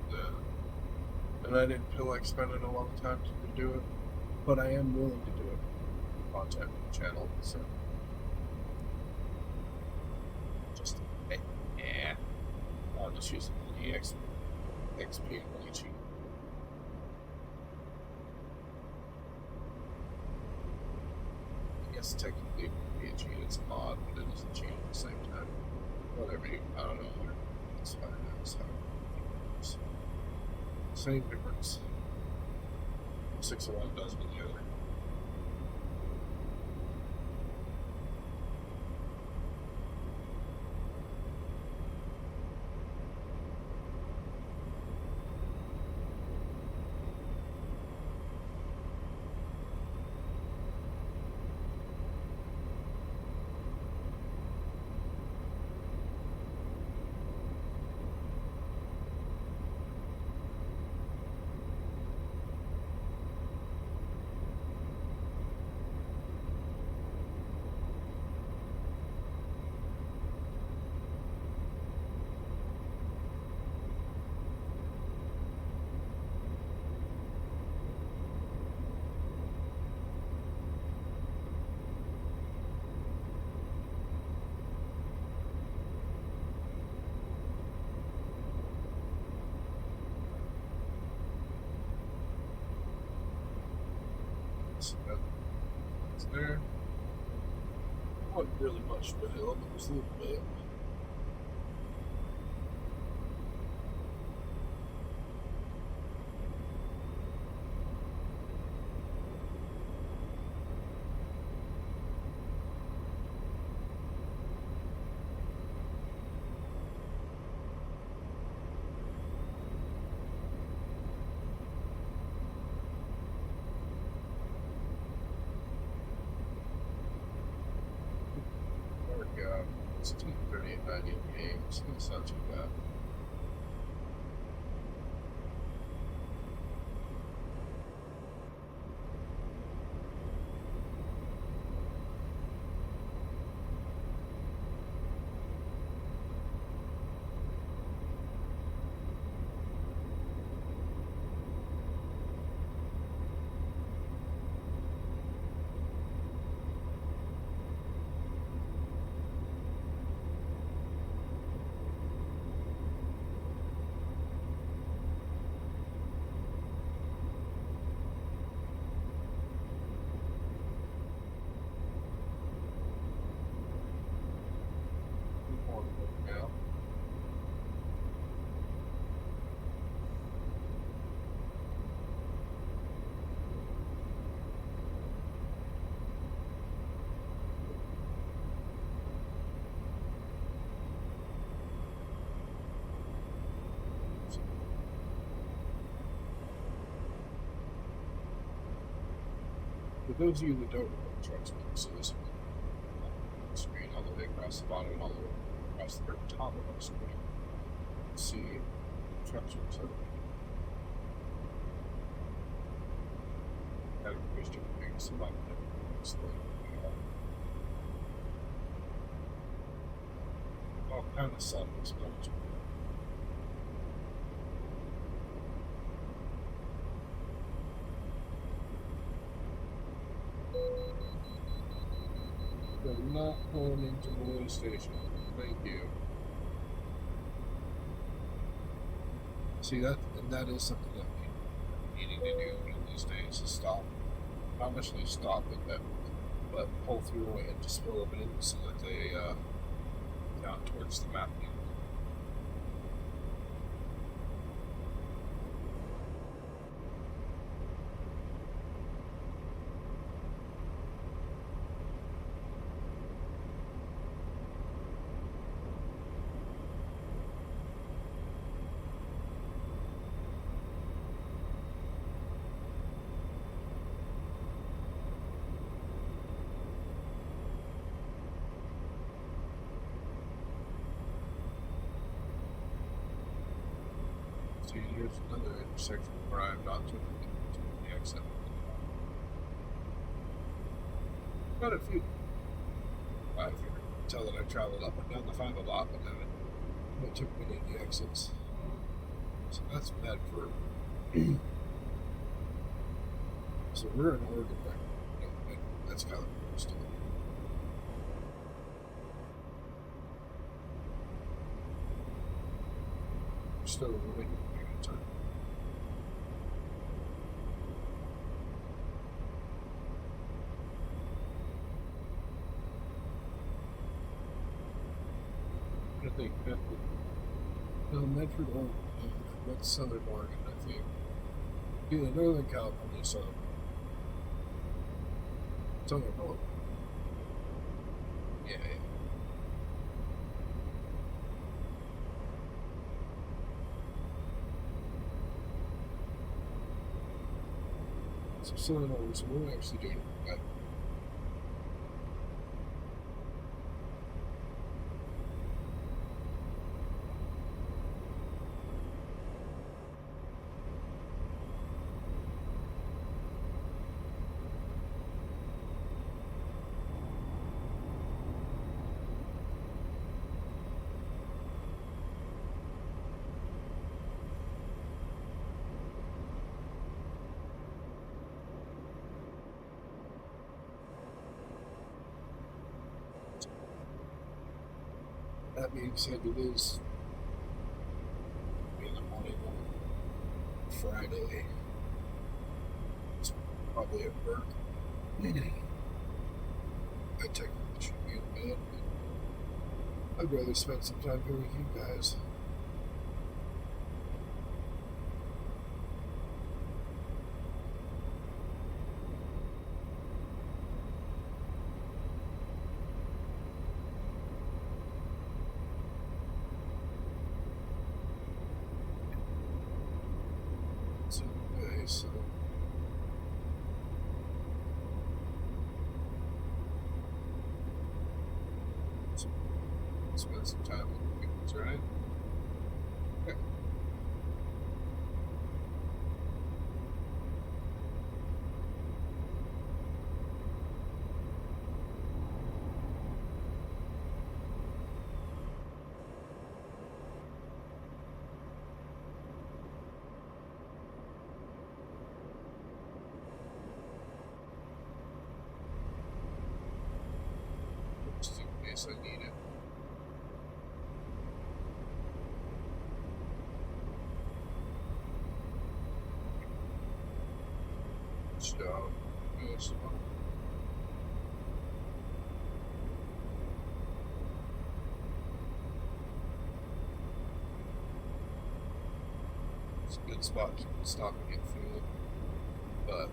the and I didn't feel like spending a lot of time to do it, but I am willing to do it. Content on the channel, so just yeah, I'll just use the XP and leeching. I guess technically it would be a cheat. It's odd, but it doesn't cheat at the same time. Whatever you, I don't know. It's fine. It's how it works. Same difference. 6 of one does with the other. It's there. Not really much of a hill, but there's a little bit. It's 2:30 at night in games. It's not too bad. Yeah. For those of you that don't know what trucks mean, so this screen all the way across the bottom and all the way across the top of the screen. See trucks are so categories different things about different things like all kind of sun is going to I'm not pulling into the way station. Thank you. See that is something that we're needing to do one of these days is stop. Not necessarily stop it, but pull through and just fill them in so that they down towards the map. See, here's another intersection where I'm not to the exit. Quite a few. I can tell that I traveled up and down the 5 a lot, but then it took me to the exits. So that's Medford. So we're in Oregon right now. No, that's California still. We're still really having a good time. I think Medford. No, Medford, that's Southern Oregon, I think. Yeah, Northern California, Southern Oregon. Yeah, yeah. So Southern Oregon, so we're actually doing it. That being said, it is in the morning on Friday. It's probably at work. I technically should be in bed, but I'd rather spend some time here with you guys. So, okay, so spend some time with you guys, right? Okay. Just in case I need it. So, yes, it's a good spot to stop and get food, but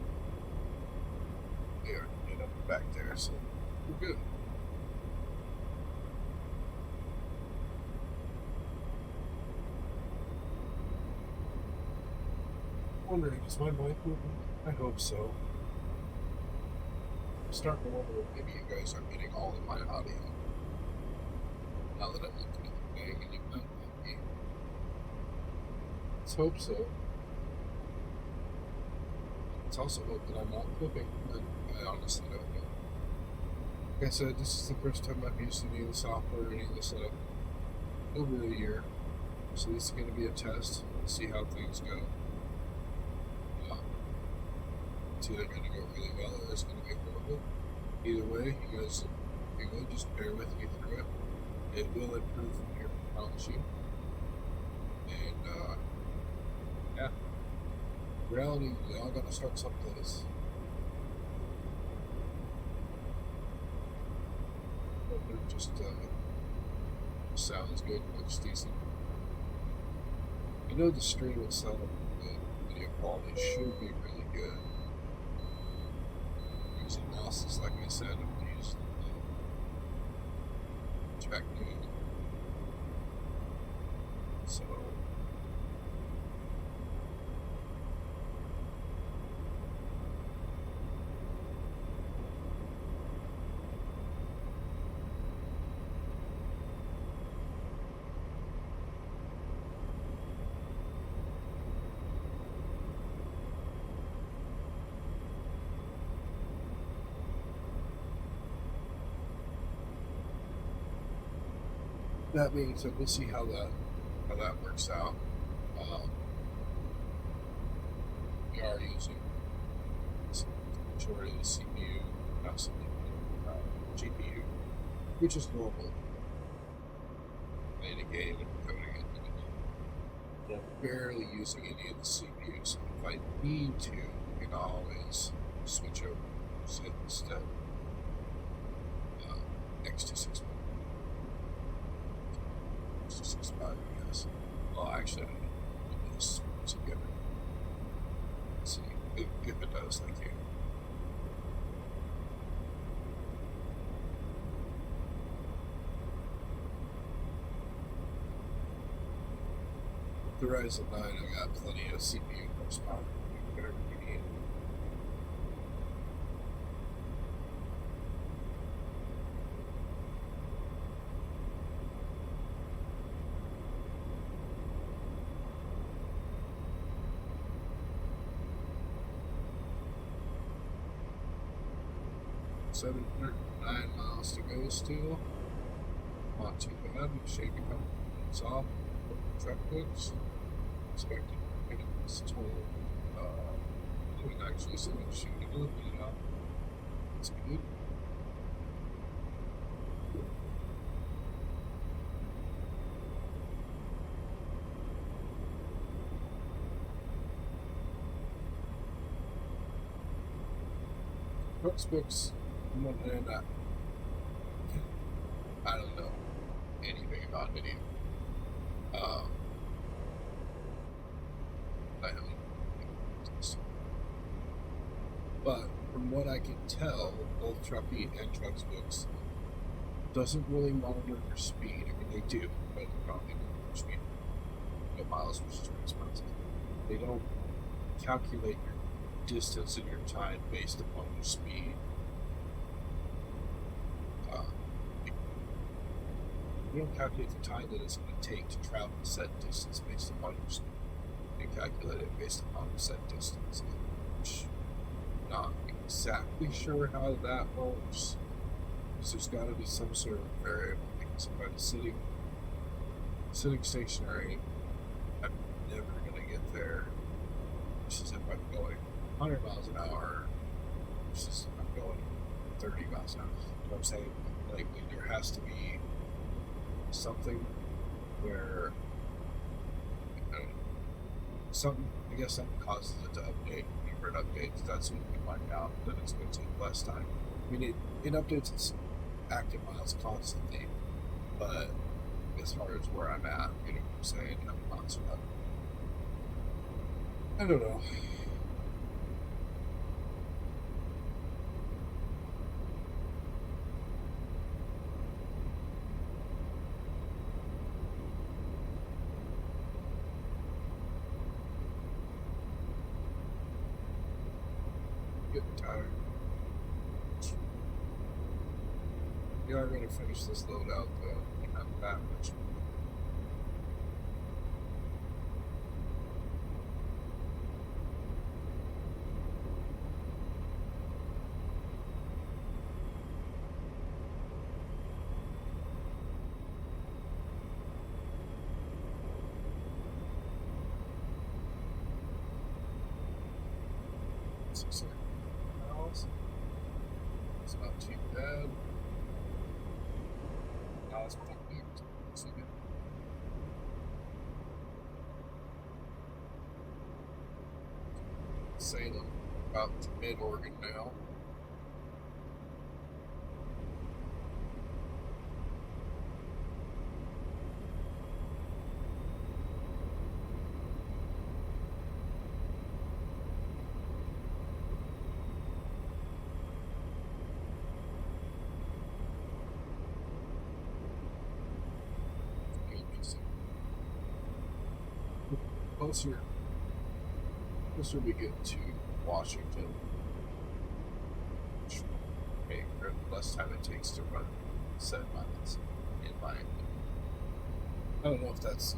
we are, back there, so we're good. Wondering, is my mic working? I hope so. I'm starting to wonder if maybe you guys are getting all of my audio. Now that I'm looking at the thing and you might not be. Let's hope so. Let's also hope that I'm not clipping, but I honestly don't know. Like I said, this is the first time I've used any of the software or any of the setup over a year. So this is going to be a test. Let's see how things go. It's either going to go really well or it's going to be horrible. Either way, you guys, just bear with me through it. It will improve from here, I promise you. And, yeah. Reality, we all got to start someplace. It just sounds good, looks decent. I know the stream itself, the video quality should be really good. Using losses, like I said, I'm using technique. So that being said, we'll see how that works out. we are using the majority of the CPU, not something GPU, which is normal. Playing a game and coding it. I'm barely using any of the CPU, so if I need to, I can always switch over to instead. X265. X265, I guess. Well, actually, I don't know if this together. Let's see if it does, thank you. The Ryzen 9, I got plenty of CPU horsepower. Whatever you need. $709 miles to go still. Not too bad. Shaking up. It's off. Truck books. Expected it's total. Doing actually some shooting a little bit out. It's good. Brooks books, and I don't know anything about video. But from what I can tell, both Truckee and Trucks books doesn't really monitor your speed. I mean, they do, but they probably monitor your speed. The miles, which is very expensive. They don't calculate your distance and your time based upon your speed. You don't calculate the time that it's going to take to travel a set distance based upon your speed. You calculate it based upon the set distance, which I'm not exactly sure how that works. Because there's got to be some sort of variable. Because if I'm sitting stationary, I'm never going to get there. Versus if I'm going 100 miles an hour, versus if I'm going 30 miles an hour. You know what I'm saying? Like, there has to be something where something causes it to update. Whenever it updates, that's when you can find out that it's going to take less time. I mean, it updates its active miles constantly, but as far as where I'm at, you know what I'm saying, how many miles are up. I don't know. Getting tired. We are going to finish this load out though. Not that much. It's not too bad. Now it's perfect. Salem, about mid-Oregon now. Closer we get to Washington, which will make less time it takes to run 7 miles, in my opinion. I don't know if that's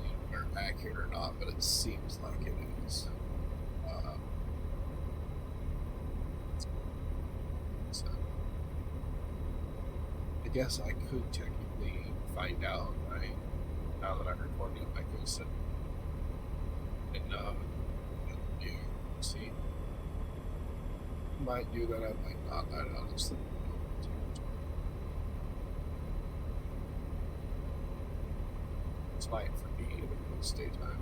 accurate or not, but it seems like it is. So I guess I could technically find out, right, now that I'm recording it, I could sit and see might do that, I might not. I honestly don't know. It's night for me, it's daytime.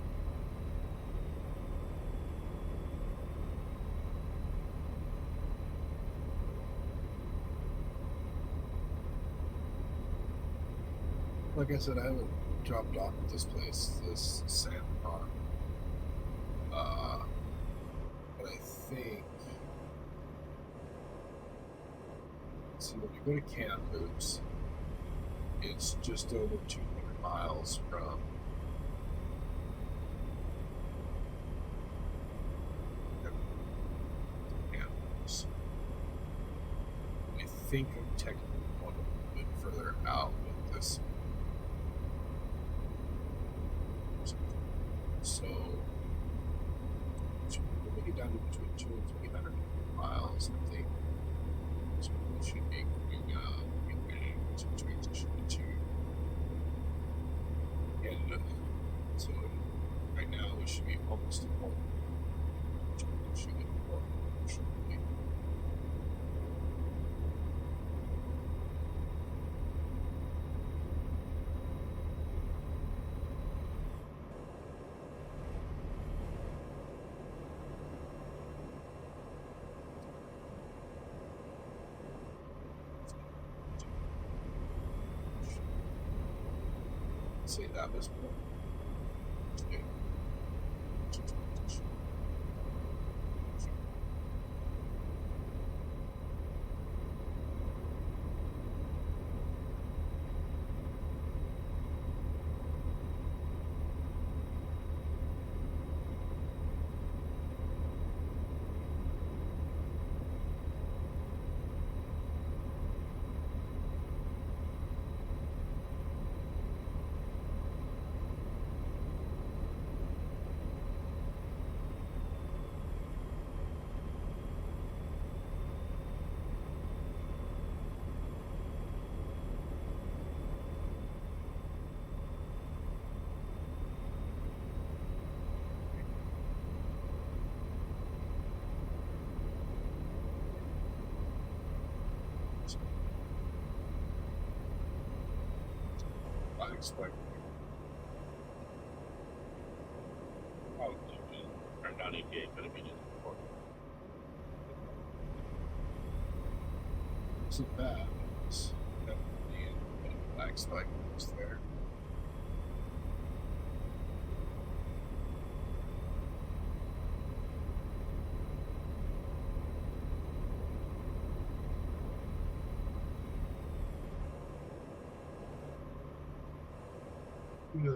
Like I said, I haven't dropped off at this place, this Salmon. But I think, see, when you go to Kamloops, it's just over 200 miles from Kamloops. I think I'm technically going a little bit further out with this. So, we'll get down to between 200 and 300 miles, I think. So we should be getting ready to transition to Canada. So right now we should be almost at home. Should be more shortly. Say that was more. Okay. I expect. Probably turned down EPA, but it be just important. It's not bad. It's definitely a black spike was there. Yeah.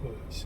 But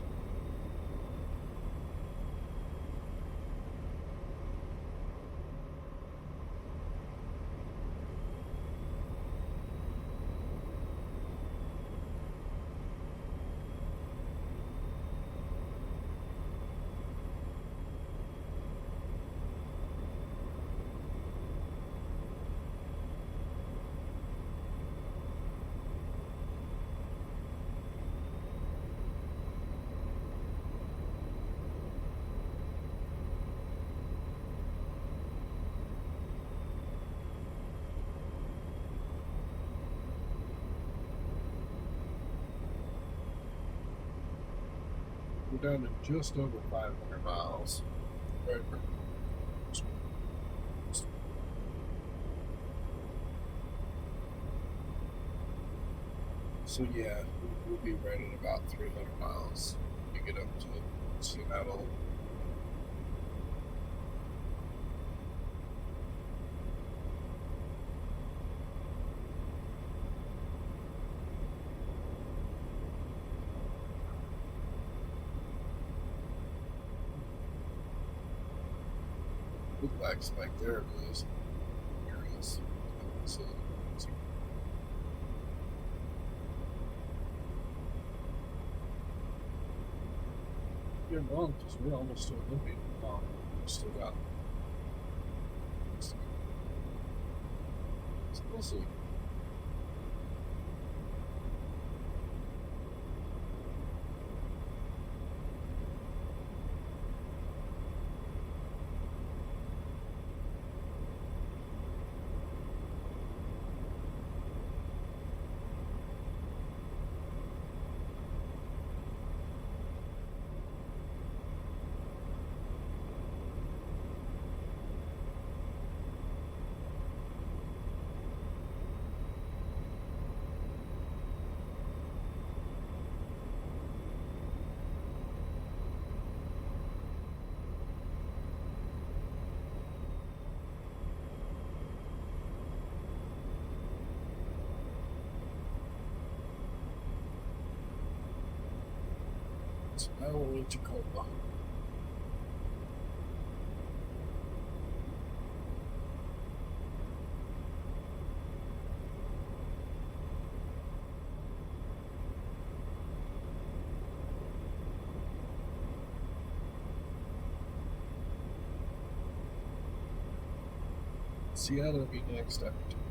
we're down to just over 500 miles. Right. So yeah, we'll be right at about 300 miles to get up to Seattle. Big black spike there, please. Here it is. So, you're wrong because we're almost to Olympian. We still got. So we'll see. So now we're in Tacoma. Seattle will be next after Tacoma.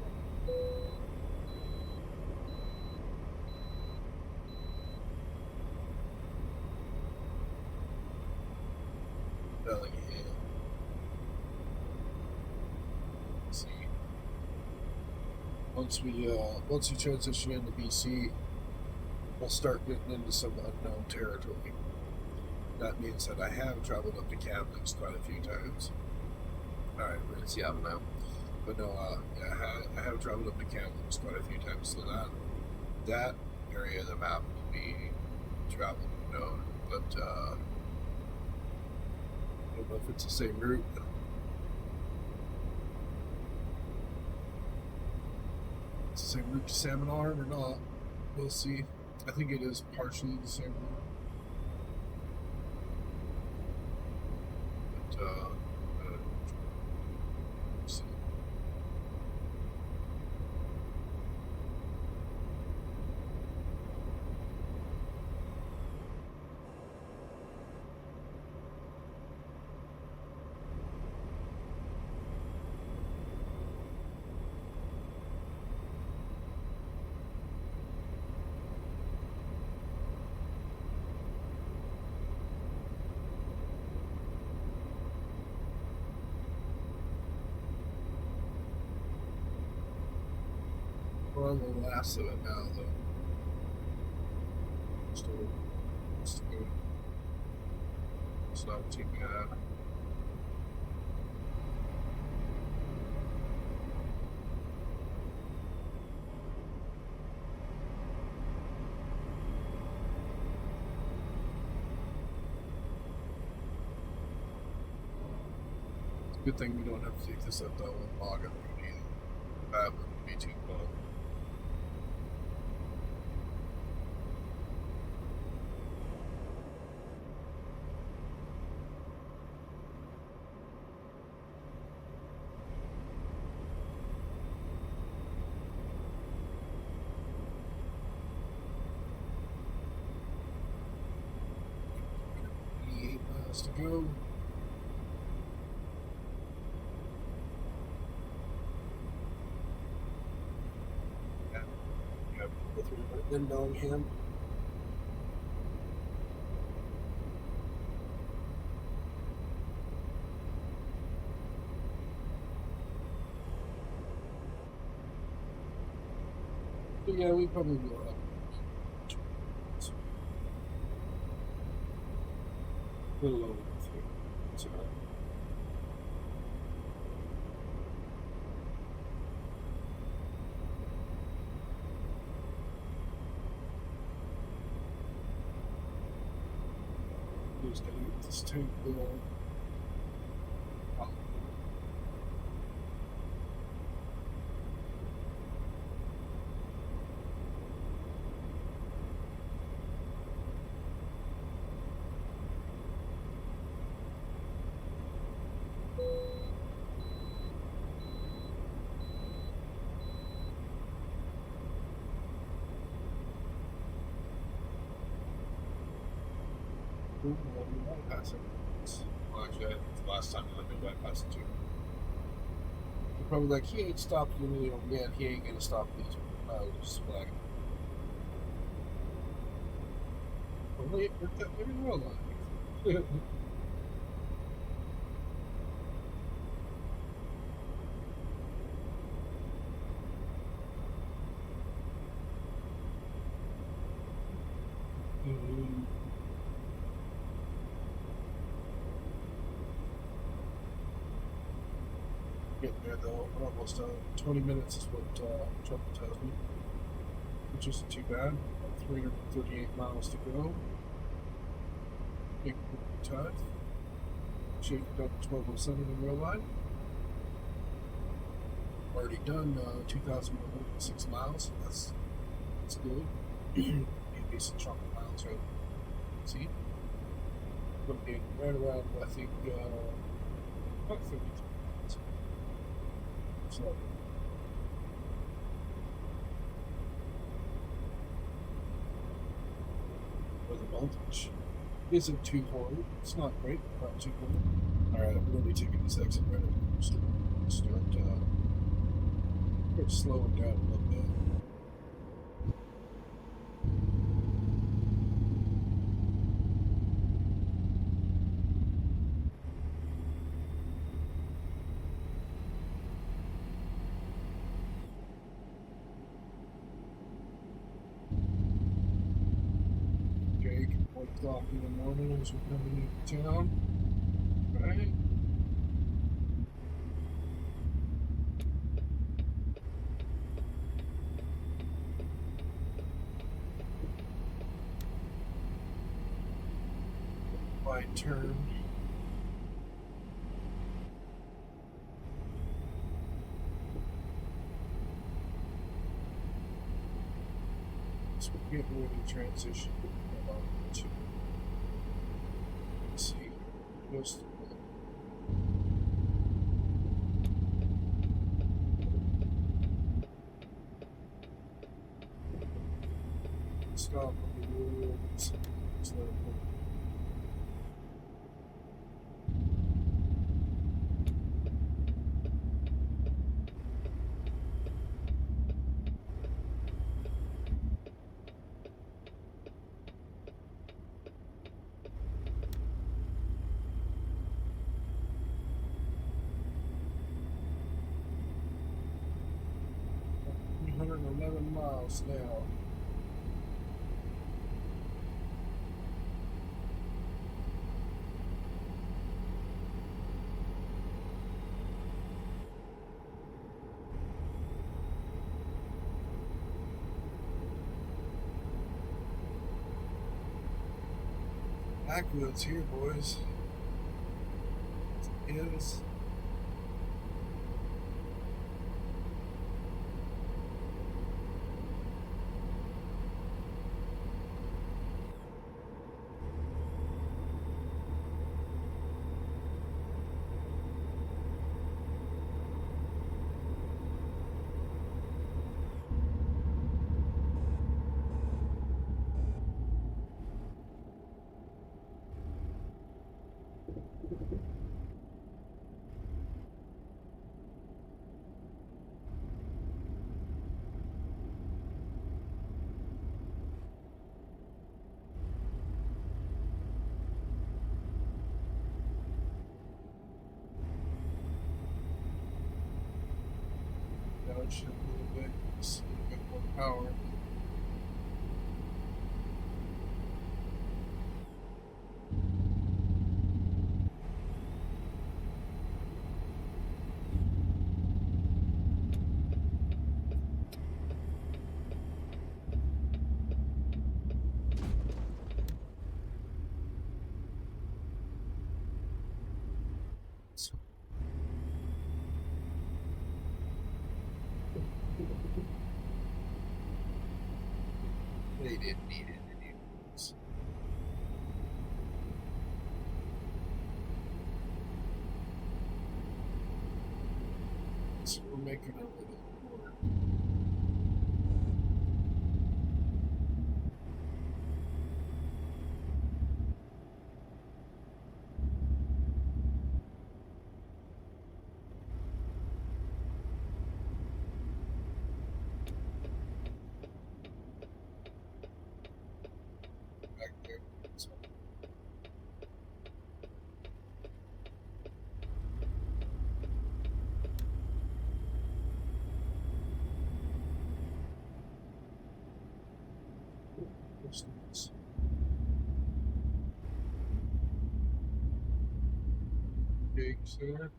Bellingham. Let's see. Once we transition into BC, we'll start getting into some unknown territory. That means that I have traveled up to Kamloops quite a few times. Alright, we're in Seattle now. But no, yeah, I have traveled up to Kamloops quite a few times, so that area of the map will be traveled known. But I don't know if it's the same route. It's the same route to Salmon or not. We'll see. I think it is partially the same route. But see. We're on the last of it now, though. It's not too bad. It's a good thing we don't have to take this up that one log up either. That wouldn't be too fun. To go. Then Bellingham. But yeah, we probably will have. A little over 3. So, just gotta get this tank going. Well, we might pass it. Well, actually, I think the last time I knew I passed it too. They're probably like, he ain't stopped you, you know, man, he ain't gonna stop these just flag. Well, wait, we're in real life. Getting there though, we're almost done. 20 minutes is what trouble tells me, which isn't too bad. 338 miles to go. Big time. Should have done 1207 in real life. Already done 2,106 miles. That's good. Be a decent chunk of miles, right? See? We'll be right around, I think, about 33 miles. So, for the voltage isn't too horrible. It's not great, but not too horrible. Alright, I'm really taking this exit right up. Start slowing down a little bit. Okay, 1 o'clock in the morning as we're coming into town. Right? Wide turn. So we're getting ready to transition to see most stop on the roads. Just let it go. Miles now. Backwoods here, boys. It is. Dodge a little bit, just a little bit more power. They didn't need it anyways. So we're making our way to the port. Back there. So, distance. Gigs there.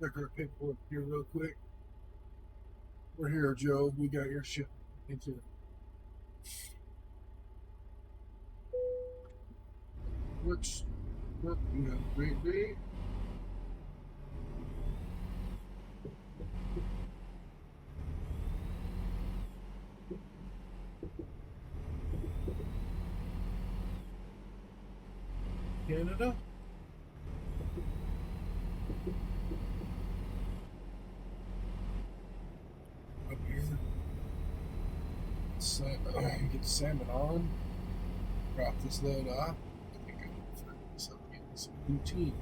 Check our paperwork here real quick. We're here, Joe. We got your shit. Into which what you have a great day. Canada. Up here. Get the salmon on. Drop this load off. I think I'm going to get some poutine.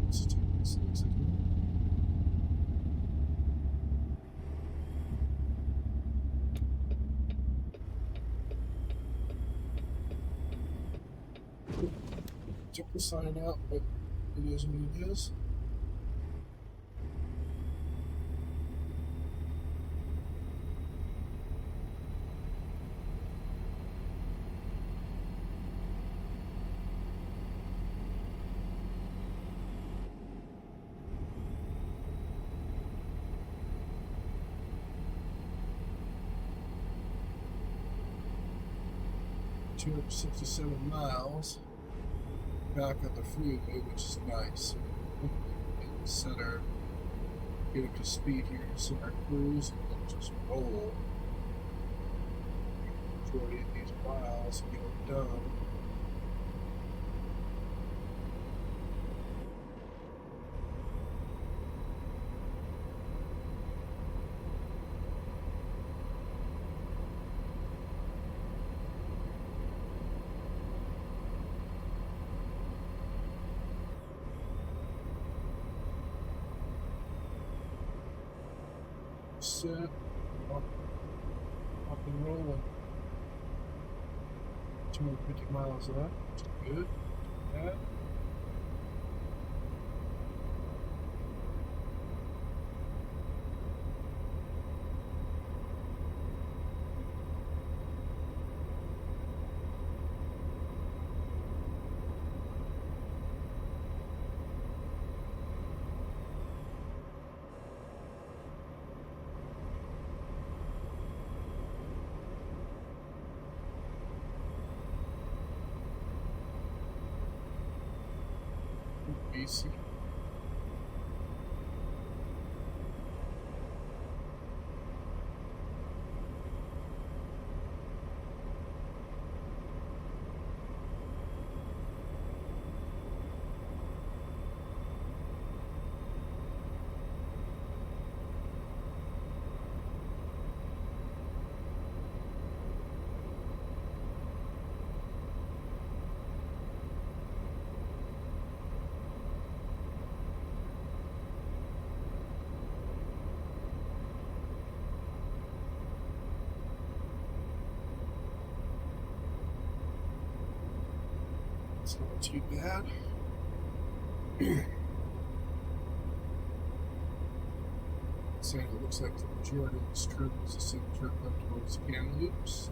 Let's take this exit. Check the sign out, but it is what it is. $267 miles back on the freeway, which is nice. Set our get up to speed here, set our cruise, and then just roll. Majority of these miles get it done. Set, up and rolling. 250 miles left, which is good. That. BC. It's not too bad. So it looks like the majority of this trip is the same trip up towards Kamloops. So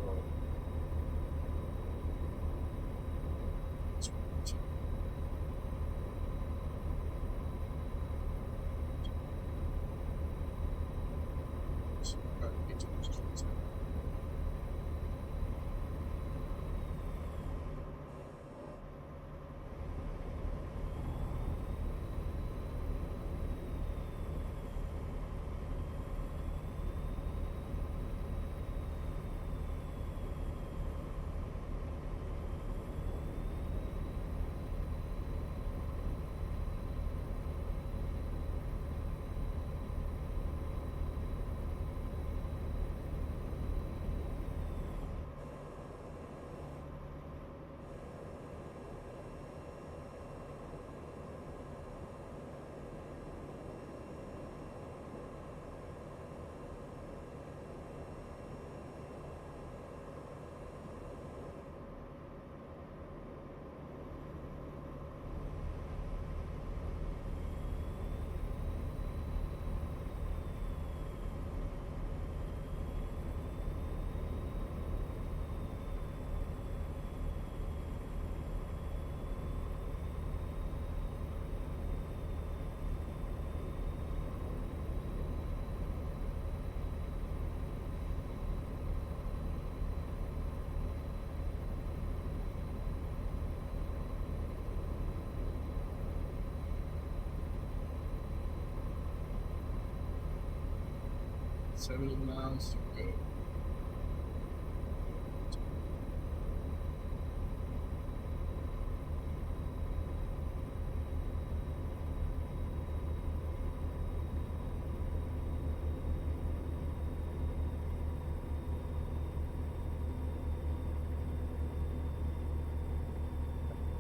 70 miles to go.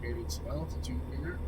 Gaining some altitude here.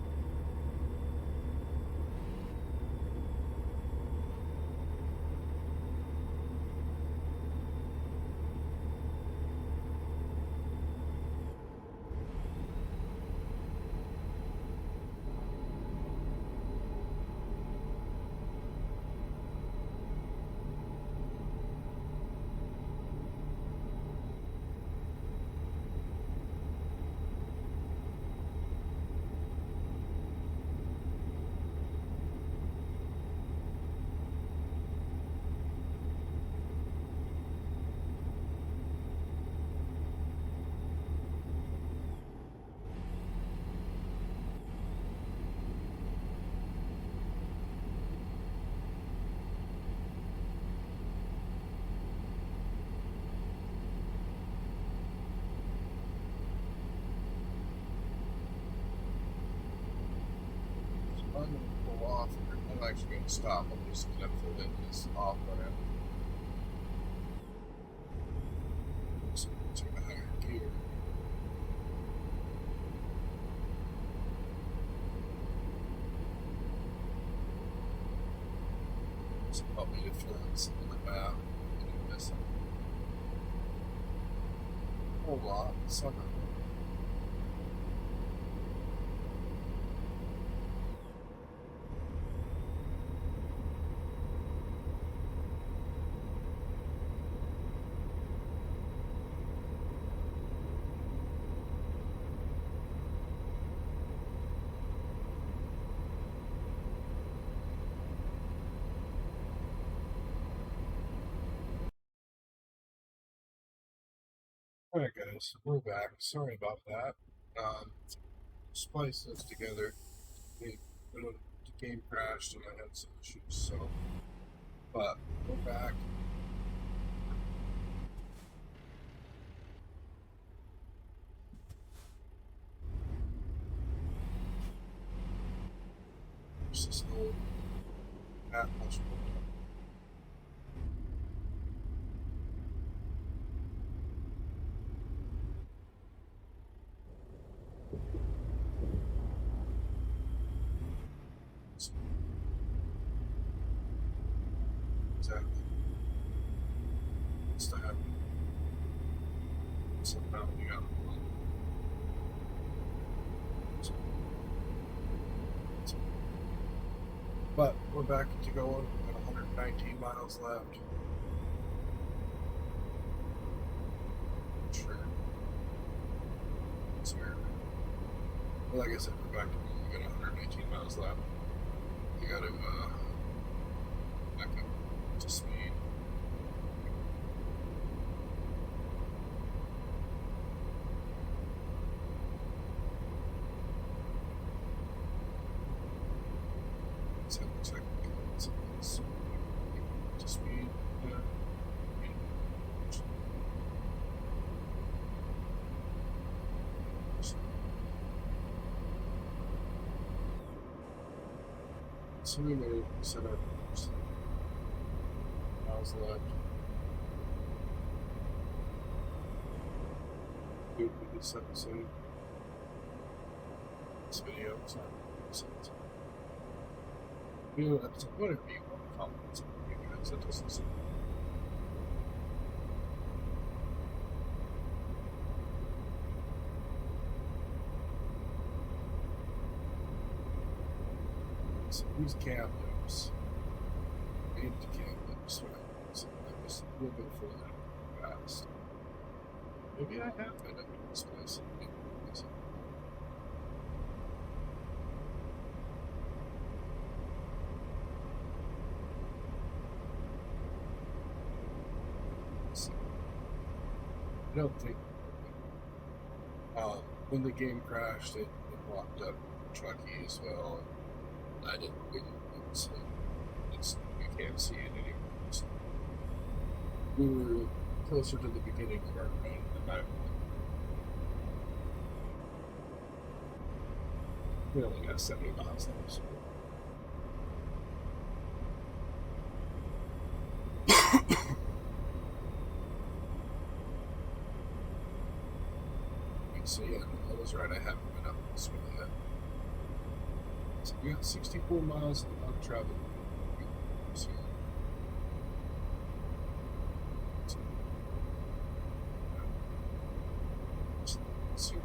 I'm going to pull off here. I'm actually going to stop. I'm just going to fill in this off ramp. So take a higher gear. So help me to fill in some of the map. And miss a whole lot. Summer. Alright guys, we're back. Sorry about that. Splice this together. The game crashed and I had some issues, so. But we're back. There's this little Atlas road. Exactly. What's to happen? Somehow we got But we're back to going at 119 miles left. Sure. It's weird. Well, like I said, we're back to going. We got 119 miles left. You gotta back up to speed. So it looks like it's to speed. So we may set our miles left. Good for this episode. This video. Sorry. Video episode. Whatever you want to call it. You guys, that doesn't seem. So these cam loops. Into cam loops. Right? So that was a little bit further fast. Maybe I have been up in this place. I don't think when the game crashed, it locked up Truckee as well. And I didn't really see it. We can't see it anymore. So we were closer to the beginning of our run than I was. We only got 70 miles though. So. So yeah, I was right. I haven't been up this way yet. So we got 64 miles of untraveled. So, let's see.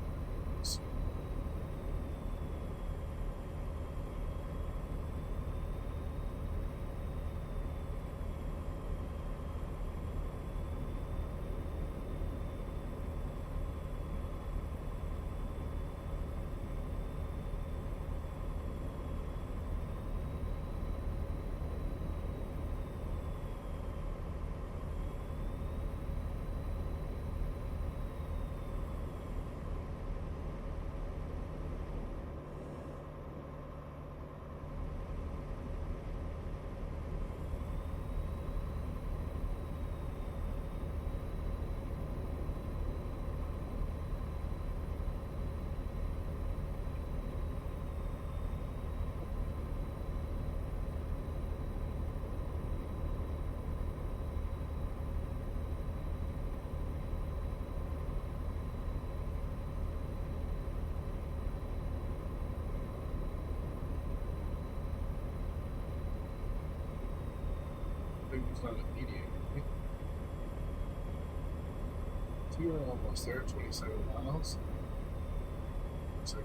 It's not immediate. So you're almost there, 27 miles. So,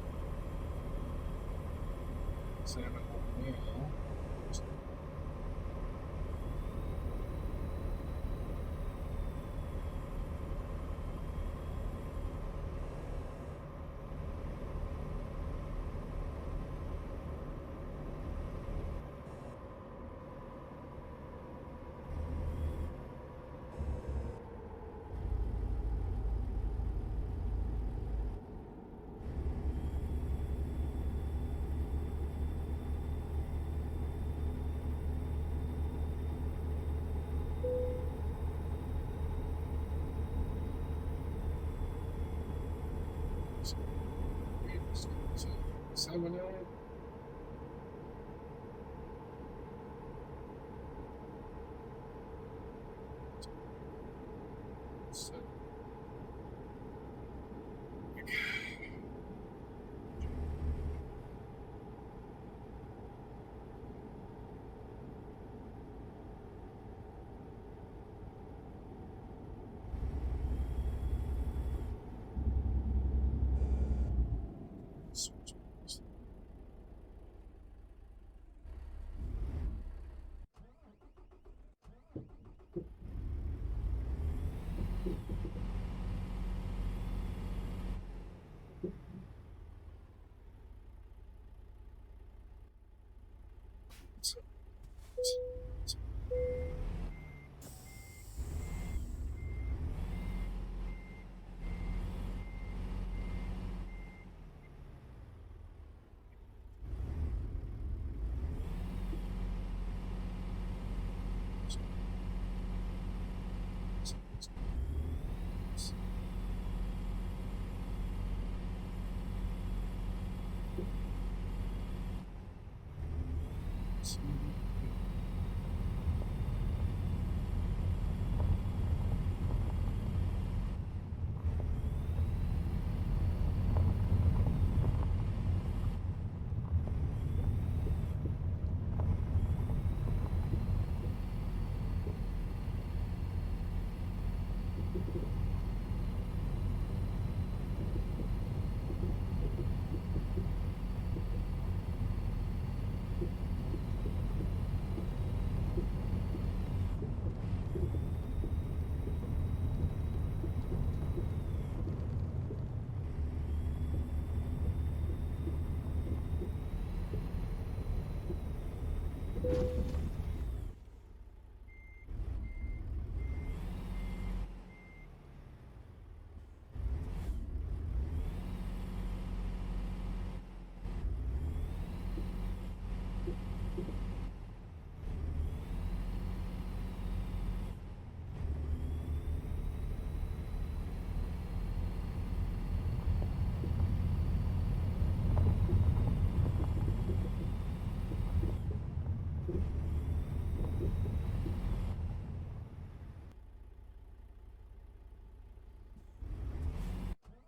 Salmon now. Salmon.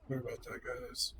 Sorry about that, guys.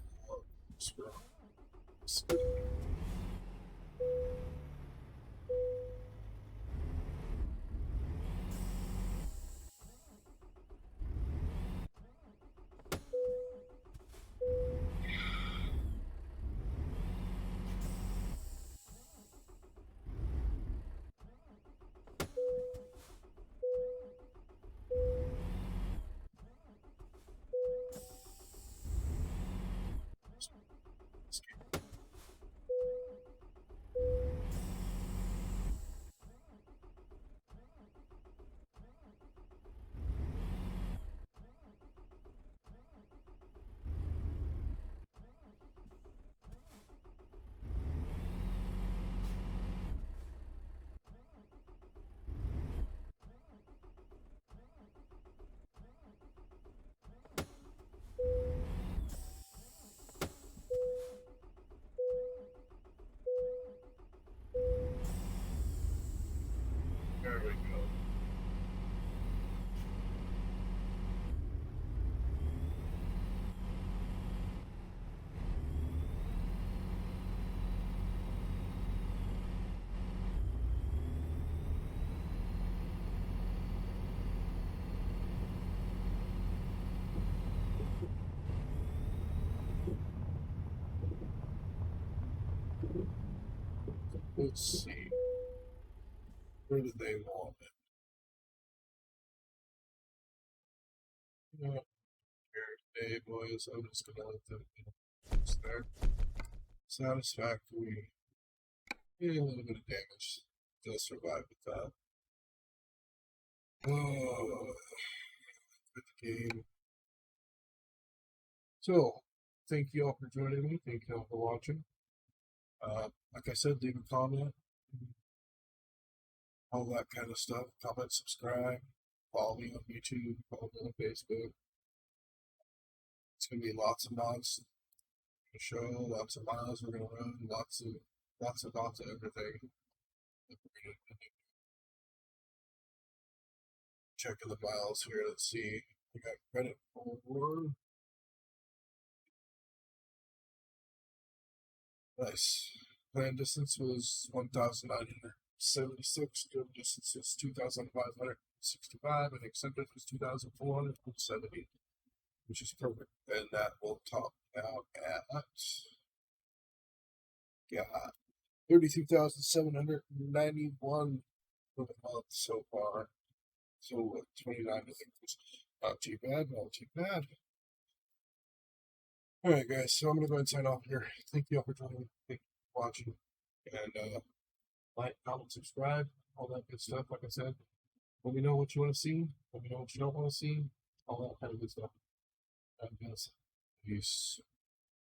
There we go. Let's see. Where do they want it? Yeah, here, boys. I'm just gonna let them it's there. Satisfactory. Yeah, a little bit of damage. They'll survive with that. Oh, good game. So, thank you all for joining me. Thank you all for watching. Like I said, leave a comment, all that kind of stuff. Comment, subscribe, follow me on YouTube, follow me on Facebook. It's gonna be lots of mods to show, lots of miles we're gonna run, lots of everything. Checking the miles here. Let's see. We got credit for. Nice. Planned distance was 1,976. Good distance was 2,565. And accepted was 2,470, which is perfect. And that will top out at 32,791 for the month so far. So 29, I think, was not too bad. Not too bad. All right, guys. So I'm gonna go ahead and sign off here. Thank you all for joining. Thank you for watching, and like, comment, subscribe, all that good stuff. Like I said, let me know what you want to see. Let me know what you don't want to see. All that kind of good stuff. All right, guys. Peace.